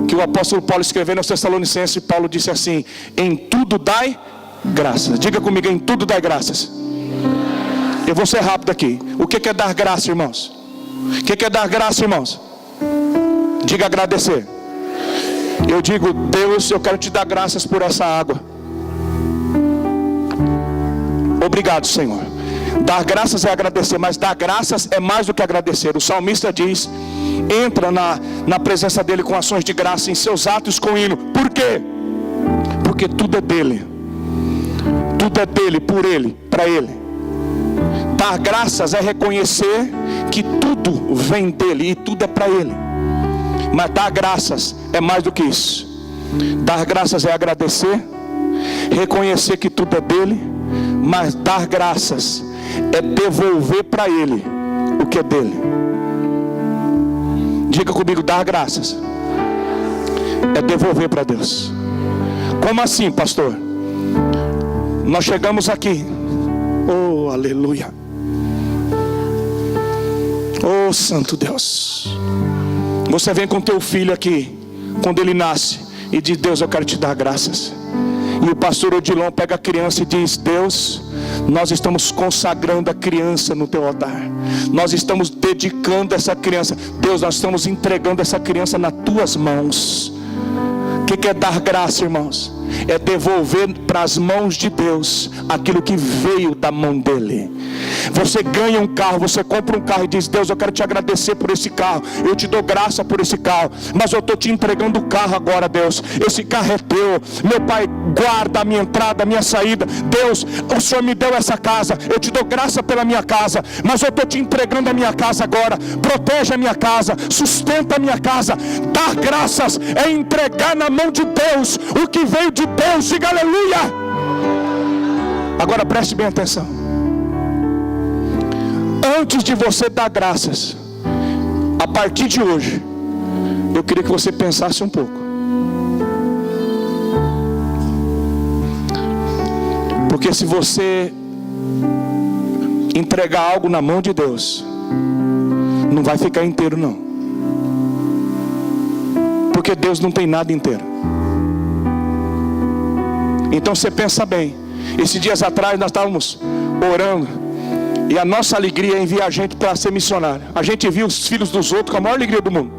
que o apóstolo Paulo escreveu aos Tessalonicenses, e Paulo disse assim: em tudo dai graças. Diga comigo, em tudo dai graças. Eu vou ser rápido aqui. O que é dar graça, irmãos? O que é dar graça, irmãos? Diga agradecer. Eu digo: Deus, eu quero te dar graças por essa água. Obrigado, Senhor. Dar graças é agradecer, mas dar graças é mais do que agradecer. O salmista diz: entra na presença dele com ações de graça, em seus atos com hino. Por quê? Porque tudo é dele. Tudo é dele, por ele, para ele. Dar graças é reconhecer que tudo vem dele e tudo é para ele. Mas dar graças é mais do que isso. Dar graças é agradecer, reconhecer que tudo é dele, mas dar graças é devolver para ele o que é dele. Diga comigo, dar graças é devolver para Deus. Como assim, pastor? Nós chegamos aqui, oh aleluia, oh santo Deus. Você vem com teu filho aqui, quando ele nasce, e diz: Deus, eu quero te dar graças. E o pastor Odilon pega a criança e diz: Deus, nós estamos consagrando a criança no teu altar. Nós estamos dedicando essa criança. Deus, nós estamos entregando essa criança nas tuas mãos. O que é dar graça, irmãos? É devolver para as mãos de Deus aquilo que veio da mão dele. Você ganha um carro, você compra um carro e diz: Deus, eu quero te agradecer por esse carro, eu te dou graça por esse carro, mas eu estou te entregando o carro agora, Deus. Esse carro é teu, meu Pai, guarda a minha entrada, a minha saída. Deus, o Senhor me deu essa casa, eu te dou graça pela minha casa, mas eu estou te entregando a minha casa agora. Protege a minha casa, sustenta a minha casa. Dar graças é entregar na mão de Deus o que veio de Deus. Diga aleluia. Agora preste bem atenção. Antes de você dar graças, a partir de hoje, eu queria que você pensasse um pouco. Porque se você entregar algo na mão de Deus, não vai ficar inteiro não. Porque Deus não tem nada inteiro. Então você pensa bem. Esses dias atrás nós estávamos orando, e a nossa alegria é enviar gente para ser missionário. A gente viu os filhos dos outros com a maior alegria do mundo.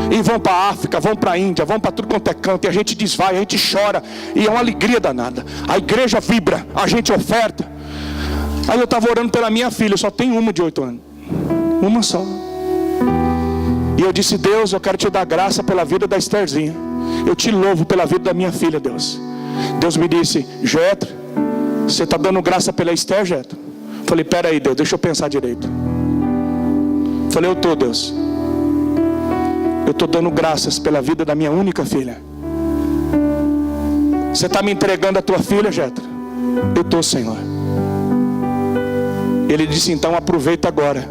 E vão para a África, vão para a Índia, vão para tudo quanto é canto. E a gente desvai, a gente chora. E é uma alegria danada. A igreja vibra, a gente oferta. Aí eu estava orando pela minha filha, eu só tenho uma de 8 anos. Uma só. E eu disse: Deus, eu quero te dar graça pela vida da Estherzinha. Eu te louvo pela vida da minha filha, Deus. Deus me disse: Jetro, você está dando graça pela Esther, Jetro? Falei: pera aí, Deus, deixa eu pensar direito. Falei: eu estou, Deus. Eu estou dando graças pela vida da minha única filha. Você está me entregando a tua filha, Jetro? Eu estou, Senhor. Ele disse: então aproveita agora,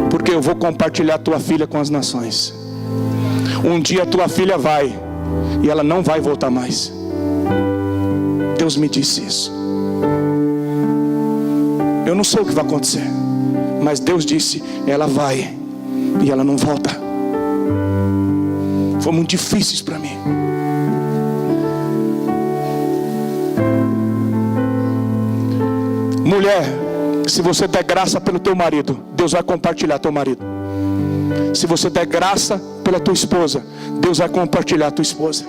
porque eu vou compartilhar a tua filha com as nações. Um dia a tua filha vai, e ela não vai voltar mais. Deus me disse isso. Eu não sei o que vai acontecer, mas Deus disse: ela vai, e ela não volta. Foi muito difícil para mim. Mulher, se você der graça pelo teu marido, Deus vai compartilhar teu marido. Se você der graça pela tua esposa, Deus vai compartilhar a tua esposa.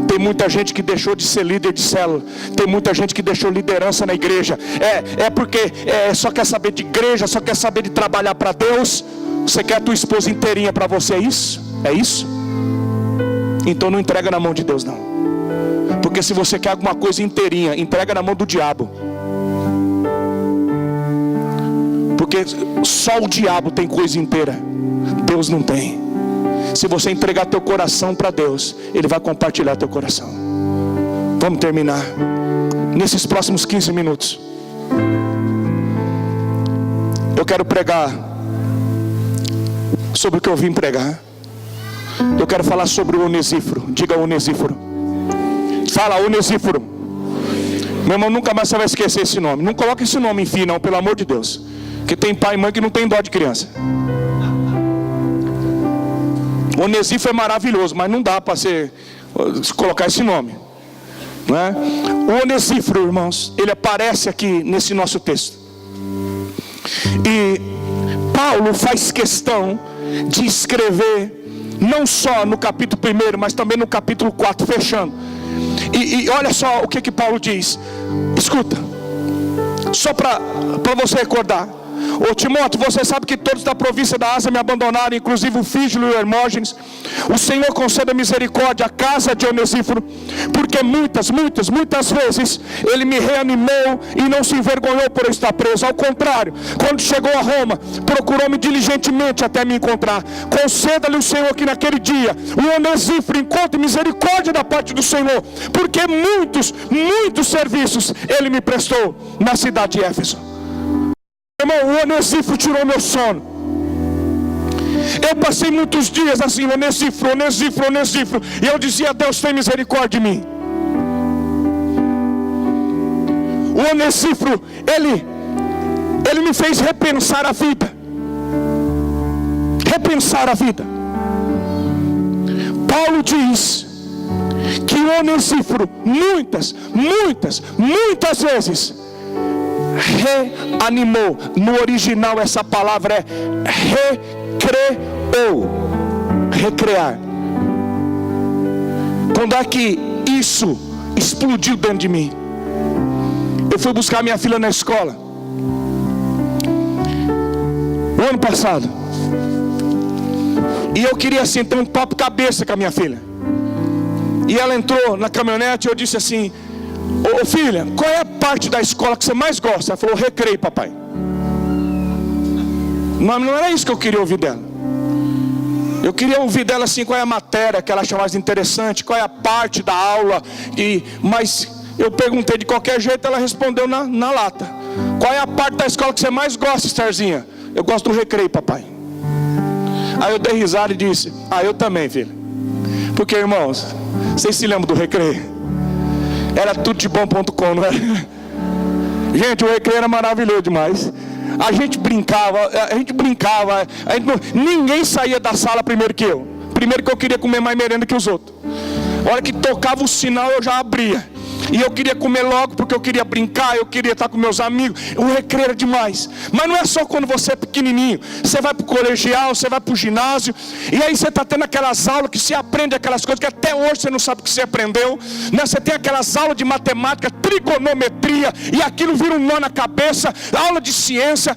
Tem muita gente que deixou de ser líder de célula. Tem muita gente que deixou liderança na igreja. Porque só quer saber de igreja, só quer saber de trabalhar para Deus. Você quer a tua esposa inteirinha para você, é isso? É isso? Então não entrega na mão de Deus não. Porque se você quer alguma coisa inteirinha, entrega na mão do diabo. Porque só o diabo tem coisa inteira, Deus não tem. Se você entregar teu coração para Deus, Ele vai compartilhar teu coração. Vamos terminar. Nesses próximos 15 minutos, eu quero pregar sobre o que eu vim pregar. Eu quero falar sobre o Onesíforo. Diga Onesíforo. Fala Onesíforo. Meu irmão, nunca mais você vai esquecer esse nome. Não coloque esse nome em fim, não, pelo amor de Deus. Porque tem pai e mãe que não tem dó de criança. Onesíforo é maravilhoso, mas não dá para colocar esse nome, não é? O Onesíforo, irmãos, ele aparece aqui nesse nosso texto. E Paulo faz questão de escrever não só no capítulo 1, mas também no capítulo 4, fechando. E olha só o que Paulo diz. Escuta, só para você recordar. Ô Timóteo, você sabe que todos da província da Ásia me abandonaram, inclusive o Fígelo e o Hermógenes. O Senhor conceda misericórdia à casa de Onesíforo, porque muitas vezes ele me reanimou e não se envergonhou por eu estar preso. Ao contrário, quando chegou a Roma, procurou-me diligentemente até me encontrar. Conceda-lhe o Senhor que naquele dia o Onesíforo encontre misericórdia da parte do Senhor, porque muitos serviços ele me prestou na cidade de Éfeso. Irmão, o Onesíforo tirou meu sono. Eu passei muitos dias assim, Onesíforo. E eu dizia: Deus tem misericórdia de mim. O Onesíforo, ele me fez repensar a vida. Paulo diz que o Onesíforo muitas vezes reanimou. No original essa palavra é recrear. Quando é que isso explodiu dentro de mim? Eu fui buscar minha filha na escola o ano passado, e eu queria assim ter um papo cabeça com a minha filha. E ela entrou na caminhonete e eu disse assim: ô filha, qual é a parte da escola que você mais gosta? Ela falou: recreio, papai. Mas não era isso que eu queria ouvir dela. Eu queria ouvir dela assim, qual é a matéria que ela acha mais interessante, qual é a parte da aula. Mas eu perguntei de qualquer jeito, ela respondeu na lata: qual é a parte da escola que você mais gosta, Estherzinha? Eu gosto do recreio, papai. Aí eu dei risada e disse: eu também, filha. Porque, irmãos, vocês se lembram do recreio? Era tudo de bom.com, não é? Gente, o recreio era maravilhoso demais. A gente brincava, ninguém saía da sala primeiro que eu. Primeiro que eu queria comer mais merenda que os outros. A hora que tocava o sinal eu já abria. E eu queria comer logo, porque eu queria brincar, eu queria estar com meus amigos. O recreio era demais. Mas não é só quando você é pequenininho. Você vai para o colegial, você vai para o ginásio, e aí você está tendo aquelas aulas que você aprende aquelas coisas que até hoje você não sabe o que você aprendeu, né? Você tem aquelas aulas de matemática, trigonometria, e aquilo vira um nó na cabeça. Aula de ciência,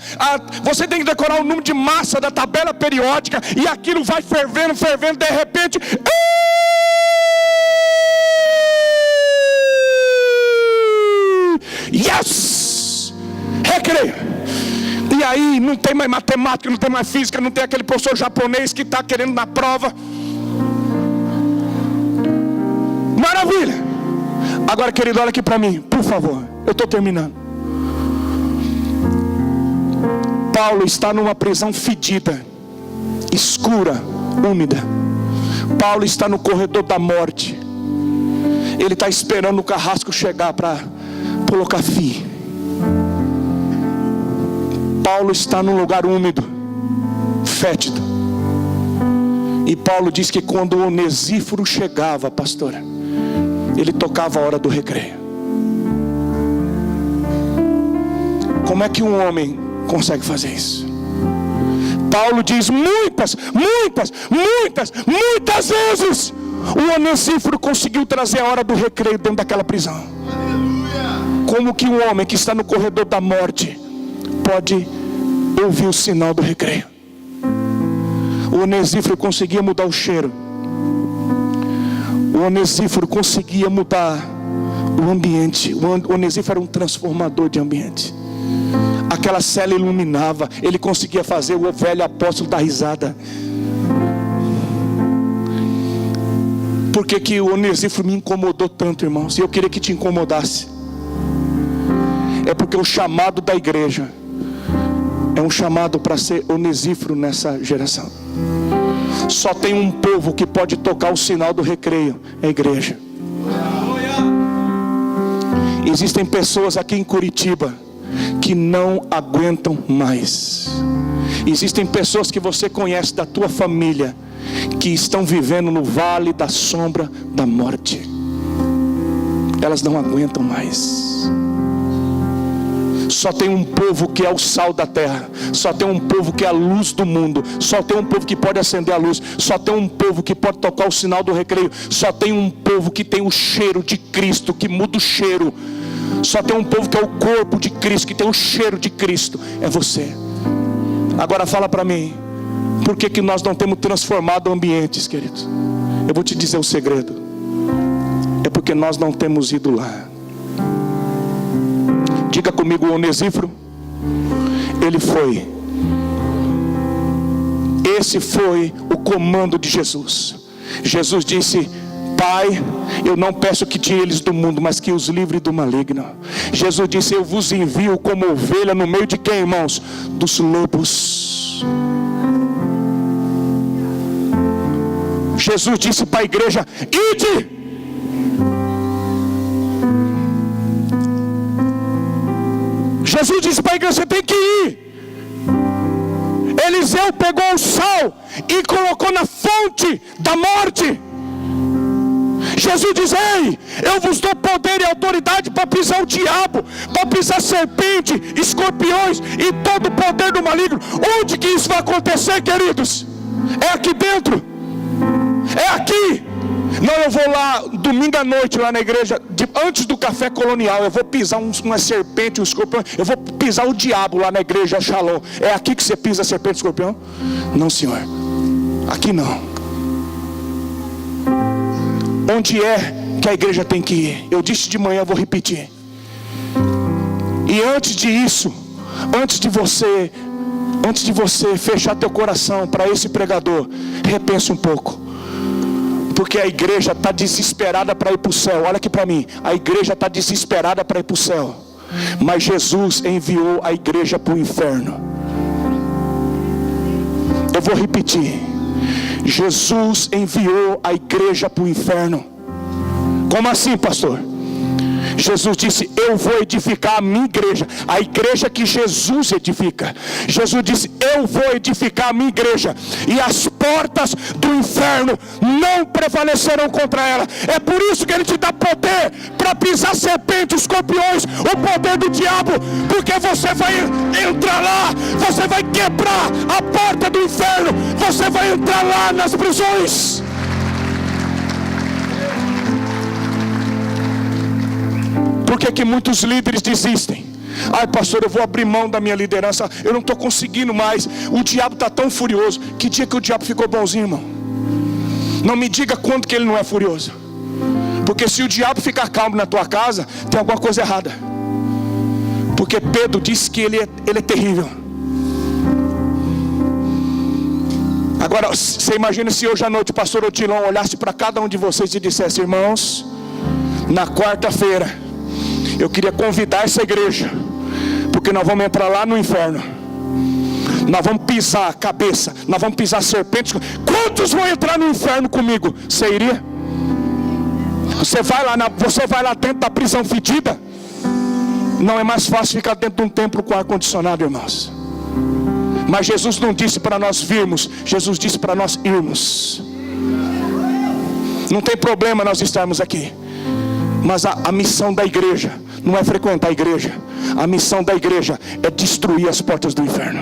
você tem que decorar o número de massa da tabela periódica, e aquilo vai fervendo, de repente... Yes! Recreio. E aí não tem mais matemática, não tem mais física, não tem aquele professor japonês que está querendo na prova. Maravilha! Agora, querido, olha aqui para mim, por favor. Eu estou terminando. Paulo está numa prisão fedida, escura, úmida. Paulo está no corredor da morte. Ele está esperando o carrasco chegar para colocar fim. Paulo está num lugar úmido, fétido. E Paulo diz que quando o Onesíforo chegava, pastora, ele tocava a hora do recreio. Como é que um homem consegue fazer isso? Paulo diz muitas vezes o Onesíforo conseguiu trazer a hora do recreio dentro daquela prisão. Como que um homem que está no corredor da morte pode ouvir o sinal do recreio? O Onesíforo conseguia mudar o cheiro. O Onesíforo conseguia mudar o ambiente. O Onesíforo era um transformador de ambiente. Aquela cela iluminava. Ele conseguia fazer o velho apóstolo dar risada. Por que o Onesíforo me incomodou tanto, irmãos? E eu queria que te incomodasse. É porque o chamado da igreja é um chamado para ser Onesíforo nessa geração. Só tem um povo que pode tocar o sinal do recreio, é a igreja. Existem pessoas aqui em Curitiba que não aguentam mais. Existem pessoas que você conhece da tua família que estão vivendo no vale da sombra da morte. Elas não aguentam mais. Só tem um povo que é o sal da terra. Só tem um povo que é a luz do mundo. Só tem um povo que pode acender a luz. Só tem um povo que pode tocar o sinal do recreio. Só tem um povo que tem o cheiro de Cristo, que muda o cheiro. Só tem um povo que é o corpo de Cristo, que tem o cheiro de Cristo. É você. Agora fala para mim, por que nós não temos transformado ambientes, querido? Eu vou te dizer o segredo. É porque nós não temos ido lá. Diga comigo, o Onesíforo, ele foi. Esse foi o comando de Jesus. Jesus disse: Pai, eu não peço que tire eles do mundo, mas que os livre do maligno. Jesus disse: eu vos envio como ovelha no meio de quem, irmãos? Dos lobos. Jesus disse para a igreja: ide. Jesus disse para a igreja: você tem que ir. Eliseu pegou o sal e colocou na fonte da morte. Jesus diz: ei, eu vos dou poder e autoridade para pisar o diabo, para pisar serpente, escorpiões e todo o poder do maligno. Onde que isso vai acontecer, queridos? É aqui dentro. É aqui. Não, eu vou lá domingo à noite lá na igreja, antes do café colonial, eu vou pisar uma serpente, um escorpião. Eu vou pisar o diabo lá na igreja Shalom. É aqui que você pisa serpente e escorpião? Não, senhor. Aqui não. Onde é que a igreja tem que ir? Eu disse de manhã, eu vou repetir. E antes disso, antes de você fechar teu coração para esse pregador, repense um pouco. Porque a igreja está desesperada para ir para o céu. Olha aqui para mim. A igreja está desesperada para ir para o céu. Mas Jesus enviou a igreja para o inferno. Eu vou repetir. Jesus enviou a igreja para o inferno. Como assim, pastor? Jesus disse: eu vou edificar a minha igreja, a igreja que Jesus edifica. Jesus disse: eu vou edificar a minha igreja, e as portas do inferno não prevalecerão contra ela. É por isso que Ele te dá poder para pisar serpentes, escorpiões, o poder do diabo, porque você vai entrar lá, você vai quebrar a porta do inferno, você vai entrar lá nas prisões. Por que muitos líderes desistem? Ai, pastor, eu vou abrir mão da minha liderança, eu não estou conseguindo mais, o diabo está tão furioso. Que dia que o diabo ficou bonzinho, irmão? Não me diga quando que ele não é furioso. Porque se o diabo ficar calmo na tua casa, tem alguma coisa errada. Porque Pedro disse que ele é terrível. Agora, você imagina se hoje à noite o pastor Otilon olhasse para cada um de vocês e dissesse: irmãos, na quarta-feira eu queria convidar essa igreja, porque nós vamos entrar lá no inferno. Nós vamos pisar a cabeça, nós vamos pisar serpentes. Quantos vão entrar no inferno comigo? Você iria? Você vai lá dentro da prisão fedida? Não é mais fácil ficar dentro de um templo com ar-condicionado, irmãos. Mas Jesus não disse para nós virmos, Jesus disse para nós irmos. Não tem problema nós estarmos aqui, mas a missão da igreja não é frequentar a igreja. A missão da igreja é destruir as portas do inferno.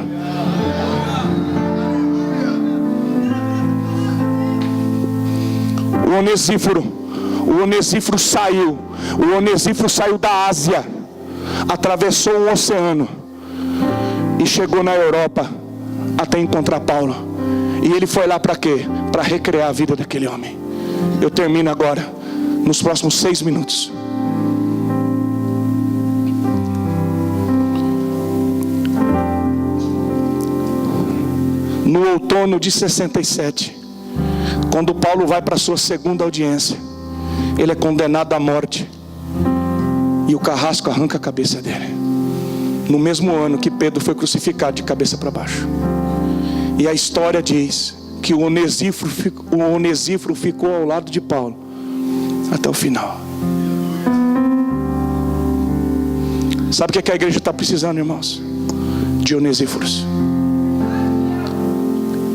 O Onesíforo saiu da Ásia, atravessou o oceano e chegou na Europa até encontrar Paulo. E ele foi lá para quê? Para recriar a vida daquele homem. Eu termino agora, nos próximos 6 minutos. No outono de 67, quando Paulo vai para a sua segunda audiência, ele é condenado à morte e o carrasco arranca a cabeça dele. No mesmo ano que Pedro foi crucificado de cabeça para baixo. E a história diz que o Onesíforo ficou ao lado de Paulo até o final. Sabe o que a igreja está precisando, irmãos? De Onesíforos.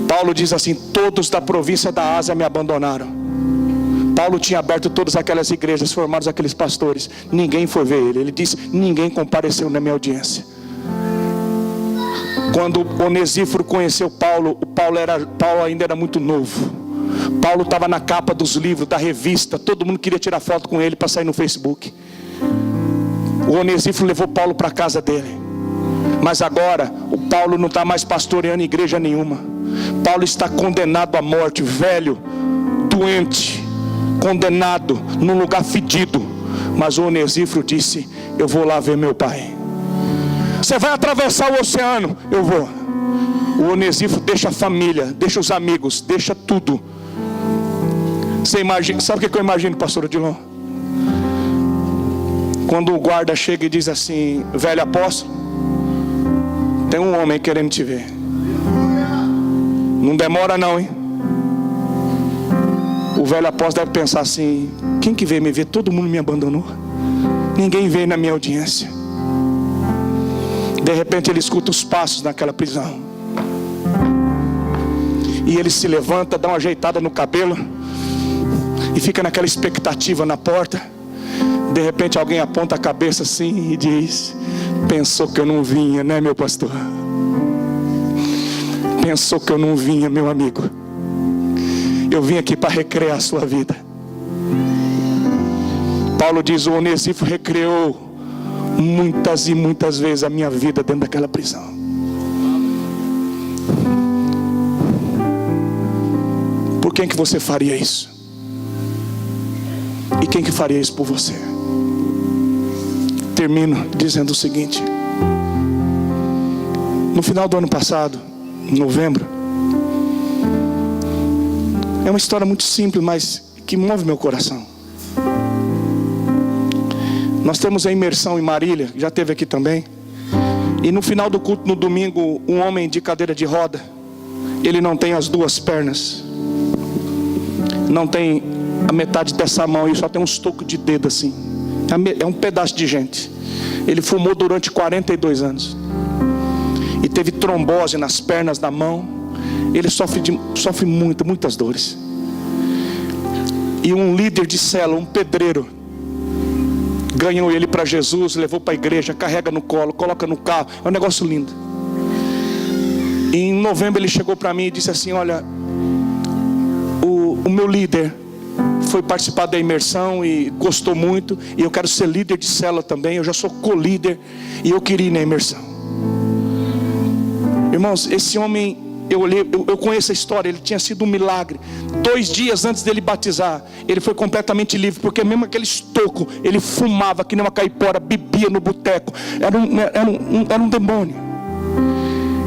Paulo diz assim: todos da província da Ásia me abandonaram. Paulo tinha aberto todas aquelas igrejas, formados aqueles pastores. Ninguém foi ver ele. Ele disse: ninguém compareceu na minha audiência. Quando Onesíforo conheceu Paulo, Paulo ainda era muito novo. Paulo estava na capa dos livros, da revista. Todo mundo queria tirar foto com ele para sair no Facebook. O Onesíforo levou Paulo para a casa dele. Mas agora, o Paulo não está mais pastoreando igreja nenhuma. Paulo está condenado à morte, velho, doente, condenado, num lugar fedido. Mas o Onesíforo disse: eu vou lá ver meu pai. Você vai atravessar o oceano? Eu vou. O Onesíforo deixa a família, deixa os amigos, deixa tudo. Você imagina, sabe o que eu imagino, pastor Odilon? Quando o guarda chega e diz assim: velho apóstolo, tem um homem querendo te ver. Não demora não, hein? O velho apóstolo deve pensar assim: quem que veio me ver? Todo mundo me abandonou. Ninguém veio na minha audiência. De repente ele escuta os passos naquela prisão. E ele se levanta, dá uma ajeitada no cabelo e fica naquela expectativa na porta. De repente alguém aponta a cabeça assim e diz: pensou que eu não vinha, né, meu pastor? Pensou que eu não vinha, meu amigo? Eu vim aqui para recrear a sua vida. Paulo diz: o Onesíforo recreou muitas e muitas vezes a minha vida dentro daquela prisão. Por quem que você faria isso? E quem que faria isso por você? Termino dizendo o seguinte: no final do ano passado, em novembro, é uma história muito simples, mas que move meu coração. Nós temos a imersão em Marília, já teve aqui também. E no final do culto, no domingo, um homem de cadeira de roda, ele não tem as duas pernas, não tem a metade dessa mão, e só tem uns tocos de dedo assim. É um pedaço de gente. Ele fumou durante 42 anos. E teve trombose nas pernas, na mão. Ele sofre muitas dores. E um líder de célula, um pedreiro, ganhou ele para Jesus, levou para a igreja, carrega no colo, coloca no carro. É um negócio lindo. E em novembro ele chegou para mim e disse assim: olha, o meu líder foi participar da imersão e gostou muito, e eu quero ser líder de célula também. Eu já sou co-líder e eu queria ir na imersão. Irmãos, esse homem, eu conheço a história. Ele tinha sido um milagre. 2 dias antes dele batizar, ele foi completamente livre, porque mesmo aquele estoco, ele fumava que nem uma caipora, bebia no boteco. Era um demônio.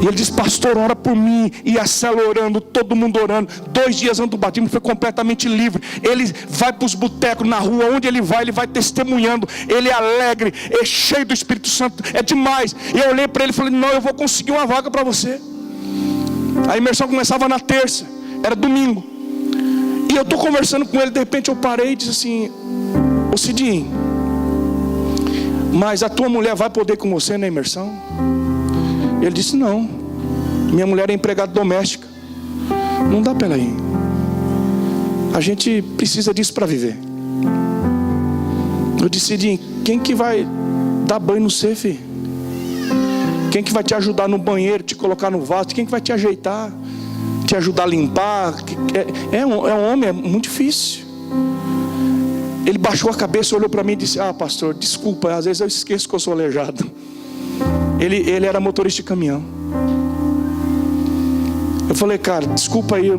E ele disse: pastor, ora por mim. E a célula orando, todo mundo orando. 2 dias antes do batismo, ele foi completamente livre. Ele vai para os botecos na rua, onde ele vai testemunhando. Ele é alegre, é cheio do Espírito Santo, é demais. E eu olhei para ele e falei: não, eu vou conseguir uma vaga para você. A imersão começava na terça, era domingo. E eu estou conversando com ele, de repente eu parei e disse assim: ô Cidinho, mas a tua mulher vai poder ir com você na imersão? Ele disse: não, minha mulher é empregada doméstica, não dá para ela ir. A gente precisa disso para viver. Eu disse: Cidinho, quem que vai dar banho no você, filho? Quem que vai te ajudar no banheiro, te colocar no vaso? Quem que vai te ajeitar, te ajudar a limpar? É um homem, é muito difícil. Ele baixou a cabeça, olhou para mim e disse: ah, pastor, desculpa, às vezes eu esqueço que eu sou aleijado. Ele era motorista de caminhão. Eu falei: cara, desculpa aí,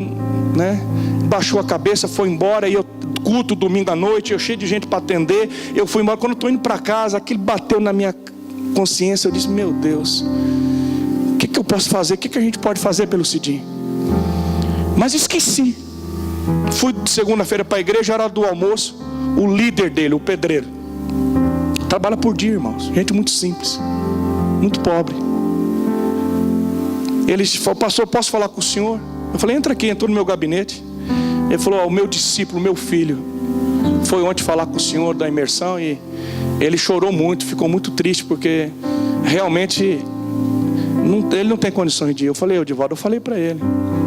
né? Baixou a cabeça, foi embora. E eu, culto domingo à noite, eu cheio de gente para atender. Eu fui embora. Quando eu estou indo para casa, aquilo bateu na minha consciência. Eu disse: meu Deus, o que eu posso fazer? O que a gente pode fazer pelo Cidinho? Mas esqueci. Fui segunda-feira para a igreja, era hora do almoço. O líder dele, o pedreiro, trabalha por dia, irmãos. Gente muito simples, muito pobre. Ele falou: pastor, posso falar com o senhor? Eu falei, entra aqui. Entrou no meu gabinete. Ele falou, o meu discípulo, meu filho, foi ontem falar com o senhor da imersão e ele chorou muito, ficou muito triste, porque realmente ele não tem condições de ir. Eu falei, Edivaldo, eu falei para ele,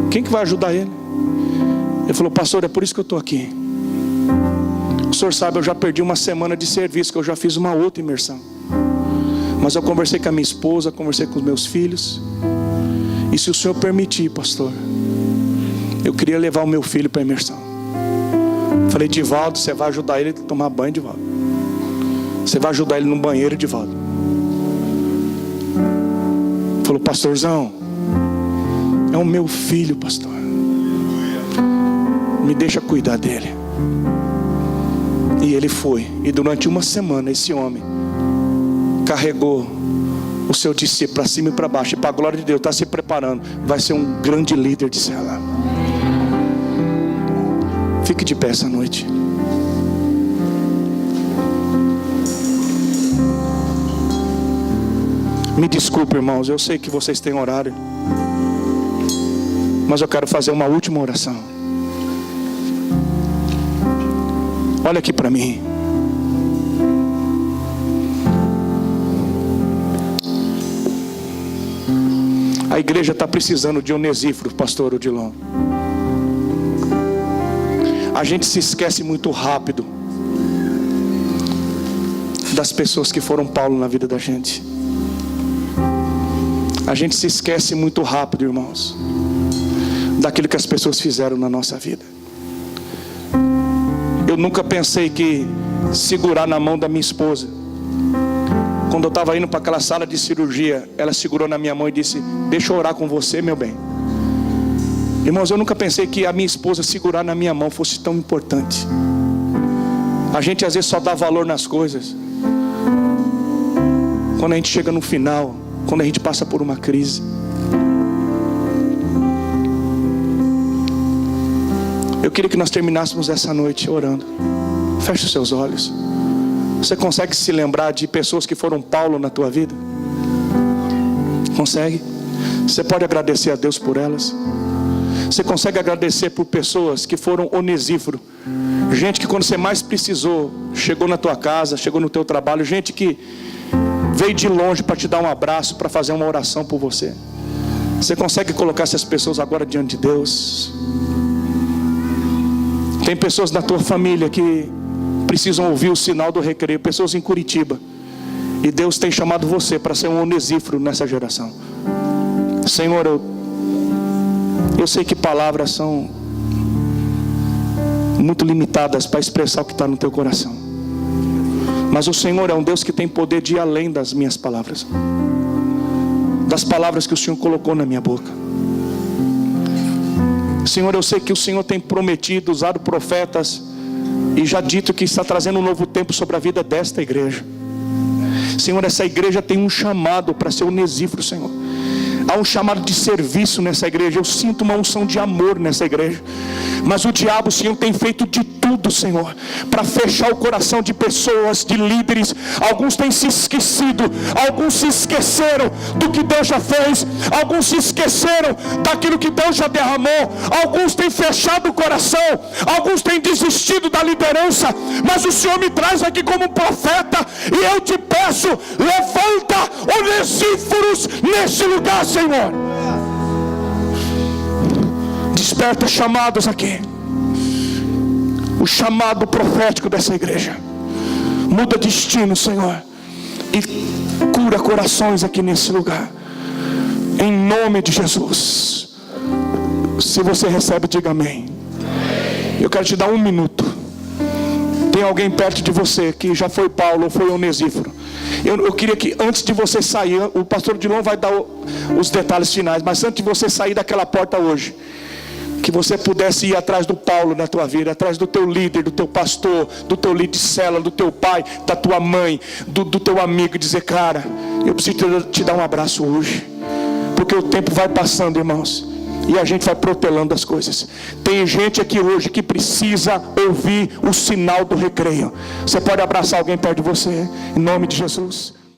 quem que vai ajudar ele? Ele falou, pastor, é por isso que eu estou aqui. O senhor sabe, eu já perdi uma semana de serviço, que eu já fiz uma outra imersão. Mas eu conversei com a minha esposa, conversei com os meus filhos. E se o senhor permitir, pastor, eu queria levar o meu filho para a imersão. Falei, Edivaldo, você vai ajudar ele a tomar banho, Edivaldo. Você vai ajudar ele no banheiro, Edivaldo. Falou, pastorzão, é o meu filho, pastor. Me deixa cuidar dele. E ele foi. E durante uma semana esse homem carregou o seu discípulo para cima e para baixo. E para a glória de Deus, está se preparando. Vai ser um grande líder de célula. Fique de pé essa noite. Me desculpe, irmãos, eu sei que vocês têm horário, mas eu quero fazer uma última oração. Olha aqui para mim. A igreja está precisando de Onesíforo, pastor Odilon. A gente se esquece muito rápido das pessoas que foram Paulo na vida da gente. A gente se esquece muito rápido, irmãos, daquilo que as pessoas fizeram na nossa vida. Eu nunca pensei que segurar na mão da minha esposa, quando eu estava indo para aquela sala de cirurgia, ela segurou na minha mão e disse, deixa eu orar com você, meu bem. Irmãos, eu nunca pensei que a minha esposa segurar na minha mão fosse tão importante. A gente às vezes só dá valor nas coisas quando a gente chega no final, quando a gente passa por uma crise. Eu queria que nós terminássemos essa noite orando. Feche os seus olhos. Você consegue se lembrar de pessoas que foram Paulo na tua vida? Consegue? Você pode agradecer a Deus por elas? Você consegue agradecer por pessoas que foram Onesíforo? Gente que quando você mais precisou, chegou na tua casa, chegou no teu trabalho. Gente que veio de longe para te dar um abraço, para fazer uma oração por você. Você consegue colocar essas pessoas agora diante de Deus? Tem pessoas na tua família que precisam ouvir o sinal do recreio. Pessoas em Curitiba. E Deus tem chamado você para ser um Onesíforo nessa geração. Senhor, eu sei que palavras são muito limitadas para expressar o que está no teu coração. Mas o Senhor é um Deus que tem poder de ir além das minhas palavras, das palavras que o Senhor colocou na minha boca. Senhor, eu sei que o Senhor tem prometido, usado profetas e já dito que está trazendo um novo tempo sobre a vida desta igreja. Senhor, essa igreja tem um chamado para ser Onesíforo, Senhor. Há um chamado de serviço nessa igreja. Eu sinto uma unção de amor nessa igreja. Mas o diabo, Senhor, tem feito de tudo, Senhor, para fechar o coração de pessoas, de líderes. Alguns têm se esquecido. Alguns se esqueceram do que Deus já fez. Alguns se esqueceram daquilo que Deus já derramou. Alguns têm fechado o coração. Alguns têm desistido da liderança. Mas o Senhor me traz aqui como profeta. E eu te peço, levanta Onesíforos nesse lugar, Senhor. Desperta chamados aqui. O chamado profético dessa igreja. Muda destino, Senhor. E cura corações aqui nesse lugar. Em nome de Jesus. Se você recebe, diga amém. Eu quero te dar 1 minuto. Tem alguém perto de você que já foi Paulo ou foi Onesíforo? Eu queria que antes de você sair, o pastor Odilon vai dar os detalhes finais, mas antes de você sair daquela porta hoje, que você pudesse ir atrás do Paulo na tua vida, atrás do teu líder, do teu pastor, do teu líder de célula, do teu pai, da tua mãe, do teu amigo, e dizer, cara, eu preciso te dar um abraço hoje, porque o tempo vai passando, irmãos, e a gente vai protelando as coisas. Tem gente aqui hoje que precisa ouvir o sinal do recreio. Você pode abraçar alguém perto de você, em nome de Jesus.